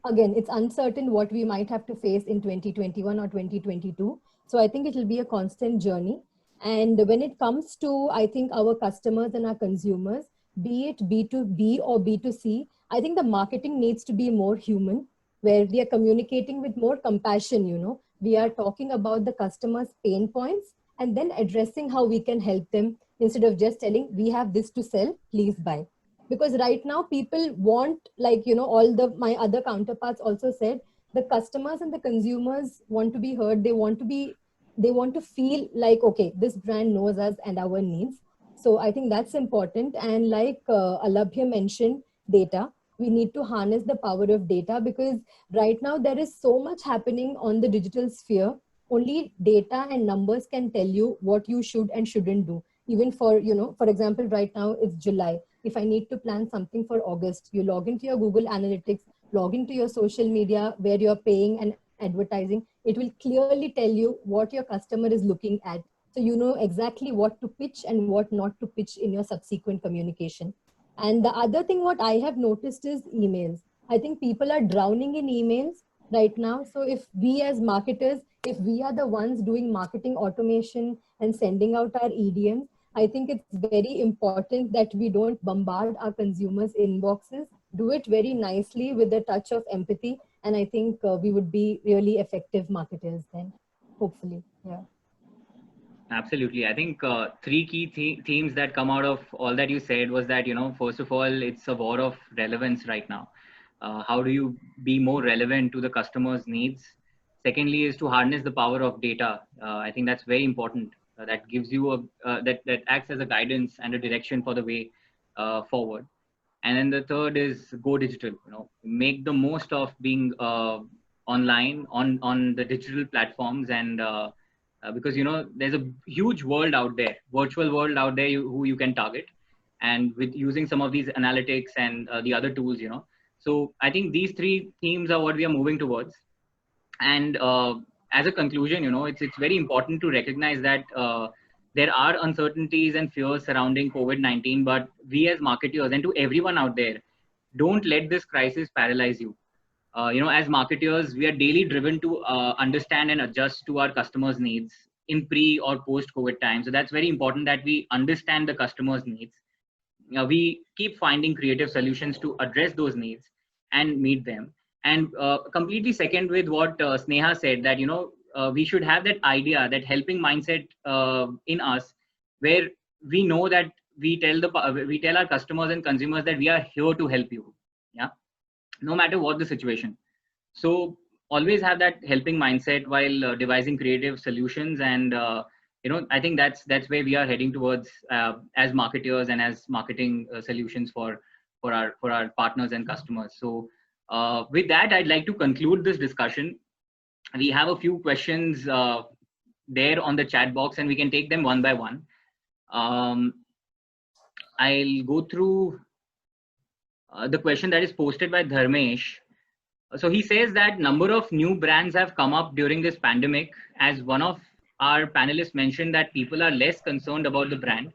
Again, it's uncertain what we might have to face in 2021 or 2022. So I think it will be a constant journey. And when it comes to, I think, our customers and our consumers, be it B2B or B2C, I think the marketing needs to be more human, where we are communicating with more compassion, you know. We are talking about the customer's pain points and then addressing how we can help them instead of just telling, we have this to sell, please buy. Because right now people want, like, you know, all the my other counterparts also said, the customers and the consumers want to be heard. They want to feel like, okay, this brand knows us and our needs. So I think that's important. And like Alabhya mentioned, data, we need to harness the power of data, because right now there is so much happening on the digital sphere. Only data and numbers can tell you what you should and shouldn't do. Even for, you know, for example, right now it's July. If I need to plan something for August, you log into your Google Analytics, log into your social media where you're paying and advertising. It will clearly tell you what your customer is looking at. So you know exactly what to pitch and what not to pitch in your subsequent communication. And the other thing what I have noticed is emails. I think people are drowning in emails right now. So if we as marketers, if we are the ones doing marketing automation and sending out our EDMs, I think it's very important that we don't bombard our consumers' inboxes. Do it very nicely with a touch of empathy. And I think we would be really effective marketers then, hopefully. Yeah. Absolutely. I think three key themes that come out of all that you said was that, you know, first of all, it's a war of relevance right now. How do you be more relevant to the customer's needs? Secondly, is to harness the power of data. I think that's very important. That gives you that acts as a guidance and a direction for the way forward. And then the third is go digital. You know, make the most of being online on the digital platforms, and because, you know, there's a huge world out there, virtual world out there, who you can target, and with using some of these analytics and the other tools, you know. So I think these three themes are what we are moving towards. And as a conclusion, you know, it's very important to recognize that there are uncertainties and fears surrounding COVID-19, but we as marketers, and to everyone out there, don't let this crisis paralyze you. You know, as marketers, we are daily driven to understand and adjust to our customers' needs in pre or post COVID time. So that's very important that we understand the customer's needs. We keep finding creative solutions to address those needs and meet them. And completely second with what Sneha said, that, you know, we should have that idea, that helping mindset in us, where we know that we tell our customers and consumers that we are here to help you. Yeah. No matter what the situation. So always have that helping mindset while devising creative solutions. And you know, I think that's where we are heading towards as marketers and as marketing solutions for our partners and customers. So with that, I'd like to conclude this discussion. We have a few questions there on the chat box, and we can take them one by one. I'll go through the question that is posted by Dharmesh. So he says that number of new brands have come up during this pandemic. As one of our panelists mentioned, that people are less concerned about the brand.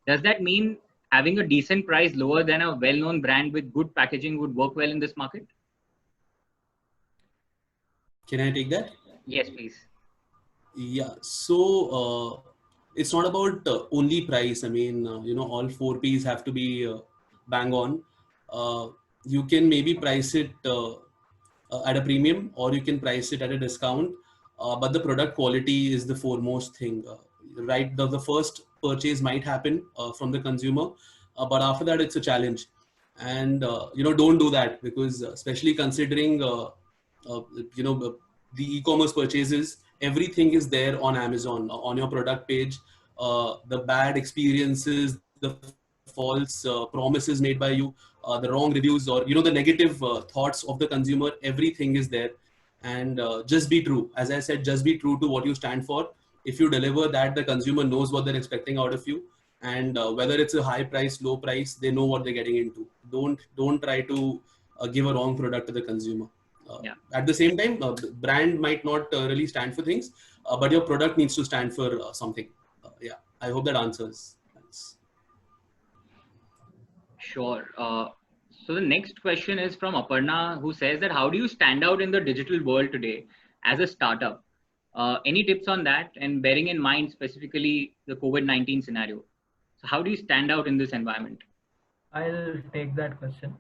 Does that mean having a decent price lower than a well-known brand with good packaging would work well in this market? Can I take that? Yes, please. Yeah. So it's not about only price. I mean, you know, all 4 Ps have to be bang on. You can maybe price it at a premium, or you can price it at a discount. But the product quality is the foremost thing. Right, the first purchase might happen from the consumer, but after that it's a challenge. And you know, don't do that, because especially considering you know, the e-commerce purchases, everything is there on Amazon, on your product page. The bad experiences, the false promises made by you, the wrong reviews, or, you know, the negative thoughts of the consumer, everything is there. And just be true. As I said, just be true to what you stand for. If you deliver that, the consumer knows what they're expecting out of you. And whether it's a high price, low price, they know what they're getting into. Don't try to give a wrong product to the consumer. At the same time, the brand might not really stand for things. but your product needs to stand for something. Yeah, I hope that answers. Thanks. Sure. So the next question is from Aparna, who says that how do you stand out in the digital world today as a startup? Any tips on that, and bearing in mind specifically the COVID-19 scenario? So how do you stand out in this environment? I'll take that question.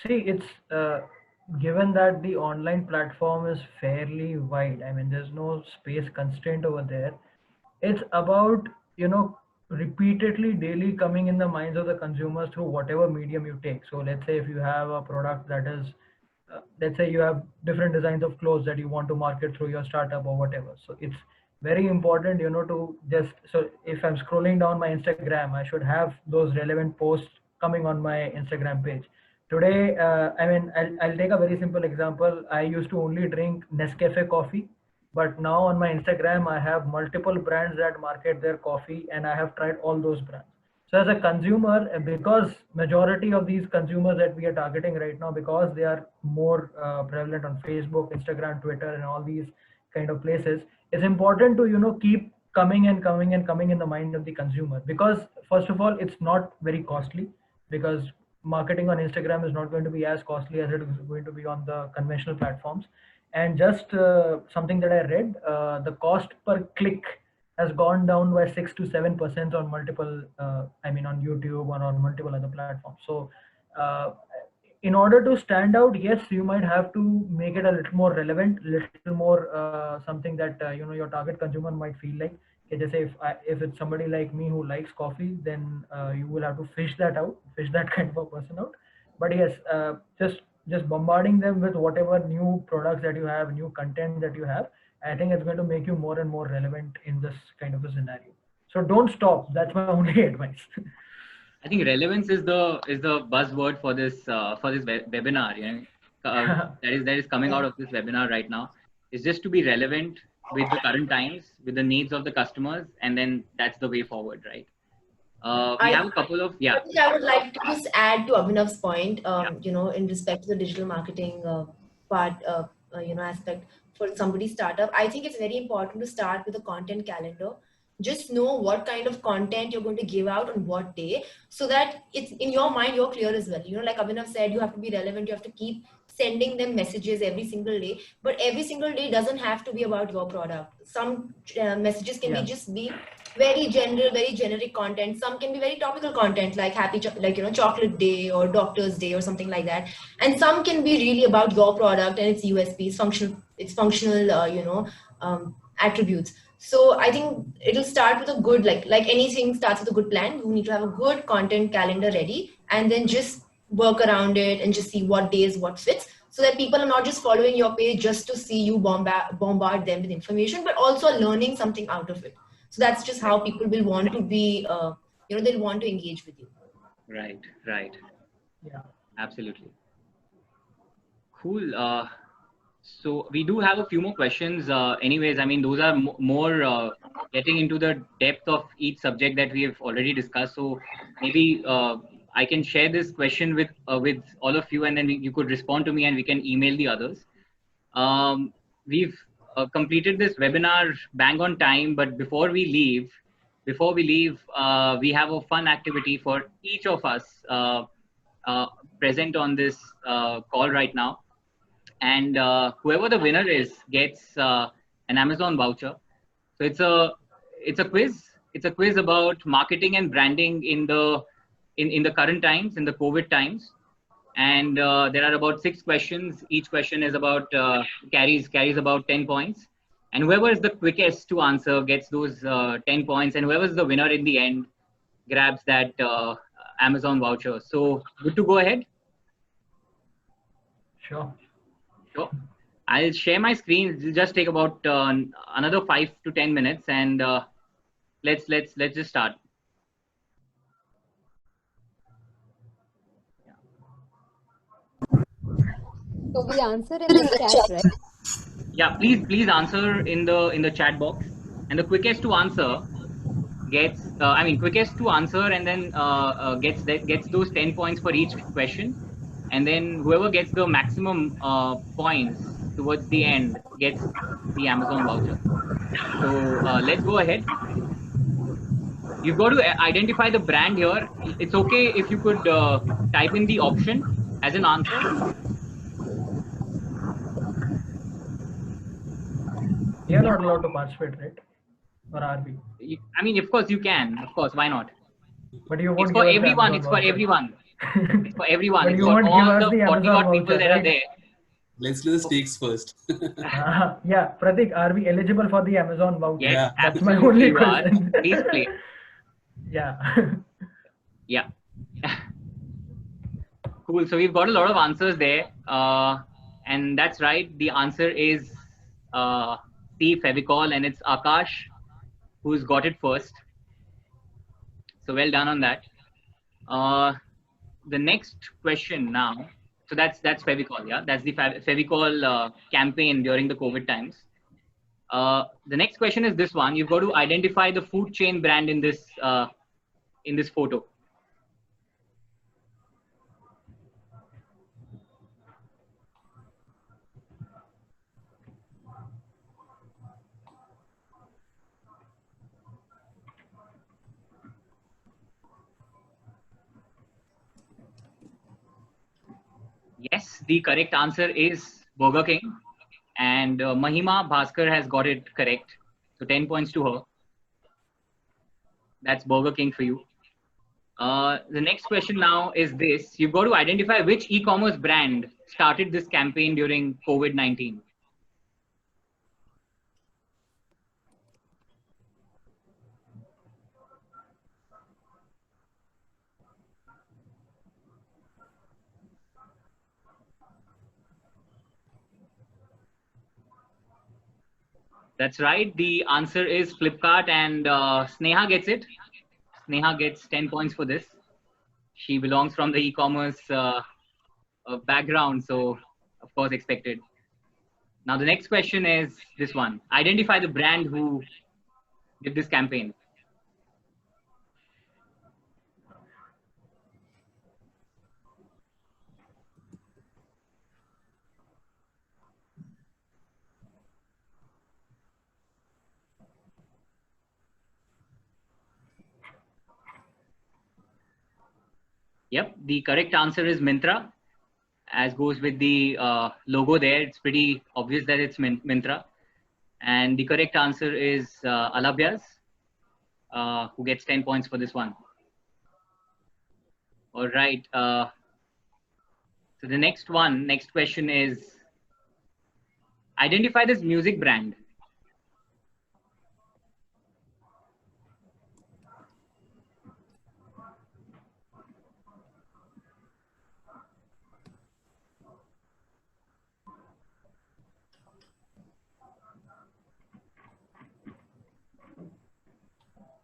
See, it's given that the online platform is fairly wide. I mean, there's no space constraint over there. It's about, repeatedly daily coming in the minds of the consumers through whatever medium you take. So let's say if you have a product that is, let's say you have different designs of clothes that you want to market through your startup or whatever. So it's very important, to just, so if I'm scrolling down my Instagram, I should have those relevant posts coming on my Instagram page. Today, I mean, I'll take a very simple example. I used to only drink Nescafe coffee, but now on my Instagram, I have multiple brands that market their coffee, and I have tried all those brands. So as a consumer, because majority of these consumers that we are targeting right now, because they are more prevalent on Facebook, Instagram, Twitter, and all these kind of places, it's important to keep coming and coming and coming in the mind of the consumer, because first of all, it's not very costly, because marketing on Instagram is not going to be as costly as it is going to be on the conventional platforms. And just something that I read, the cost per click has gone down by 6 to 7% on multiple, I mean, on YouTube or on multiple other platforms. So in order to stand out, yes, you might have to make it a little more relevant, little more something that your target consumer might feel like. Okay, just say if it's somebody like me who likes coffee, then you will have to fish that kind of a person out. But yes, just bombarding them with whatever new products that you have, new content that you have, I think it's going to make you more and more relevant in this kind of a scenario. So don't stop. That's my only advice. I think relevance is the buzzword for this webinar. That is coming out of this webinar right now. Is just to be relevant with the current times, with the needs of the customers, and then that's the way forward, right? We have a couple of I would like to just add to Abhinav's point. In respect to the digital marketing part, aspect for somebody's startup. I think it's very important to start with a content calendar. Just know what kind of content you're going to give out on what day, so that it's in your mind, you're clear as well. Like Abhinav said, you have to be relevant. You have to keep sending them messages every single day, but every single day doesn't have to be about your product. Some messages can be very general, very generic content. Some can be very topical content, like chocolate day or doctor's day or something like that. And some can be really about your product and its USPs, functional attributes. So I think it'll start with a good, like anything starts with a good plan. You need to have a good content calendar ready, and then just work around it and just see what days, what fits, so that people are not just following your page just to see you bombard them with information, but also learning something out of it. So that's just how people will want to be, they'll want to engage with you. Right. Yeah. Absolutely. Cool. So we do have a few more questions. Anyways, I mean, those are more getting into the depth of each subject that we have already discussed. So maybe I can share this question with all of you, and then you could respond to me, and we can email the others. We've completed this webinar bang on time, but before we leave, we have a fun activity for each of us present on this call right now. And whoever the winner is gets an Amazon voucher. So it's a quiz. It's a quiz about marketing and branding in the current times, in the COVID times. And there are about 6 questions. Each question is about carries about 10 points. And whoever is the quickest to answer gets those 10 points. And whoever is the winner in the end grabs that Amazon voucher. So good to go ahead. Sure. I'll share my screen. It'll just take about another 5 to 10 minutes, and let's just start. So we answer in the chat, right? Yeah, please answer in the chat box, and the quickest to answer gets quickest to answer, and then gets those 10 points for each question. And then whoever gets the maximum points towards the end gets the Amazon voucher. So let's go ahead. You've got to identify the brand here. It's okay if you could type in the option as an answer. We are not allowed to participate, right? Or are we? I mean, of course you can. Of course, why not? But you won't It's for give us the everyone. Amazon It's for voucher. everyone. It's for everyone. But It's you for won't give all us the the 40 Amazon odd people voucher, that are right? there. Let's do the stakes first. Yeah, Pratik, are we eligible for the Amazon voucher? Yes, Yeah. That's my absolutely only you are. question. Please play. Yeah. Yeah. Cool. So we've got a lot of answers there. And that's right. The answer is C, Fevicol, and it's Akash who's got it first. So well done on that. The next question now. So that's Fevicol, yeah. That's the Fevicol campaign during the COVID times. The next question is this one. You've got to identify the food chain brand in this photo. Yes, the correct answer is Burger King. And Mahima Bhaskar has got it correct. So 10 points to her. That's Burger King for you. The next question now is this. You've got to identify which e-commerce brand started this campaign during COVID-19. That's right. The answer is Flipkart, and Sneha gets it. Sneha gets 10 points for this. She belongs from the e-commerce background, so of course expected. Now the next question is this one. Identify the brand who did this campaign. Yep, the correct answer is Myntra. As goes with the logo there, it's pretty obvious that it's Myntra. And the correct answer is Alabhyas, who gets 10 points for this one. All right. So the next question is, identify this music brand.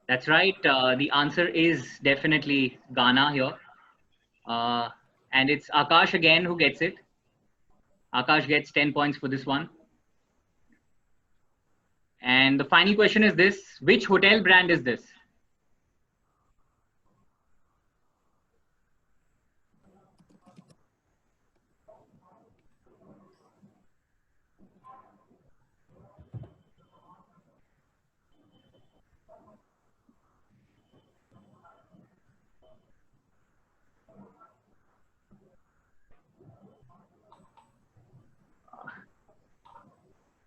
That's right. The answer is definitely Ghana here. And it's Akash again who gets it. Akash gets 10 points for this one. And the final question is this. Which hotel brand is this?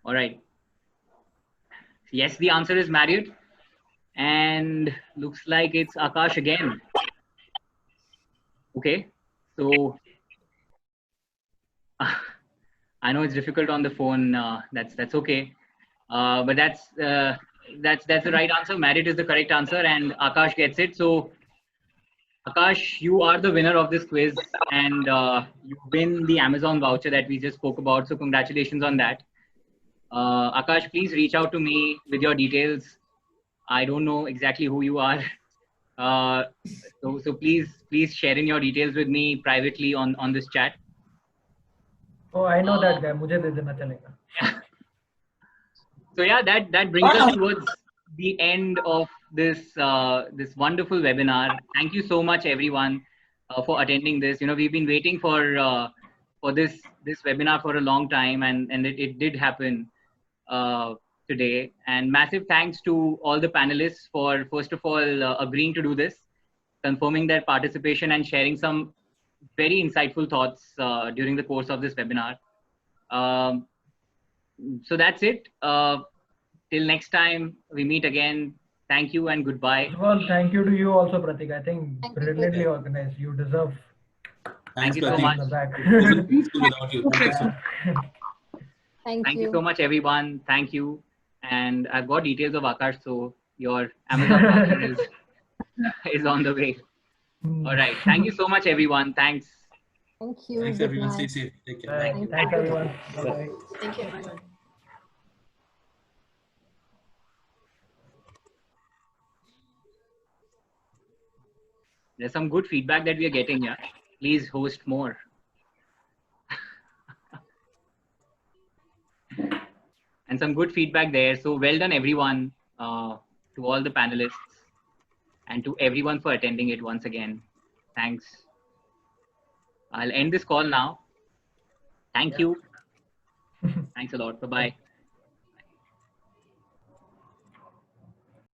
All right. Yes, the answer is Marriott. And looks like it's Akash again. Okay. So I know it's difficult on the phone. That's okay. But that's the right answer. Marriott is the correct answer, and Akash gets it. So Akash, you are the winner of this quiz, and you win the Amazon voucher that we just spoke about. So congratulations on that. Akash, please reach out to me with your details. I don't know exactly who you are. So please share in your details with me privately on this chat. Oh, I know that guy. मुझे दे देना चलेगा. So yeah, that brings us towards the end of this this wonderful webinar. Thank you so much, everyone, for attending this. You know, we've been waiting for for this webinar for a long time, and it did happen today. And massive thanks to all the panelists for, first of all, agreeing to do this, confirming their participation, and sharing some very insightful thoughts during the course of this webinar. So that's it. Till next time we meet again. Thank you and goodbye. Well, thank you to you also, Pratik. I think brilliantly organized. You deserve. Thank you so much. Without you. Thank you so much. Thank you so much, everyone. Thank you. And I've got details of Akash, so your Amazon voucher is on the way. All right. Thank you so much, everyone. Thanks. Thank you. Thanks, everyone. Stay safe. Take care. Thanks, everyone. Bye-bye. Thank you, everyone. There's some good feedback that we are getting here. Please host more. And some good feedback there. So well done, everyone, to all the panelists and to everyone for attending it once again. Thanks. I'll end this call now. Thank you. Thanks a lot. Bye-bye.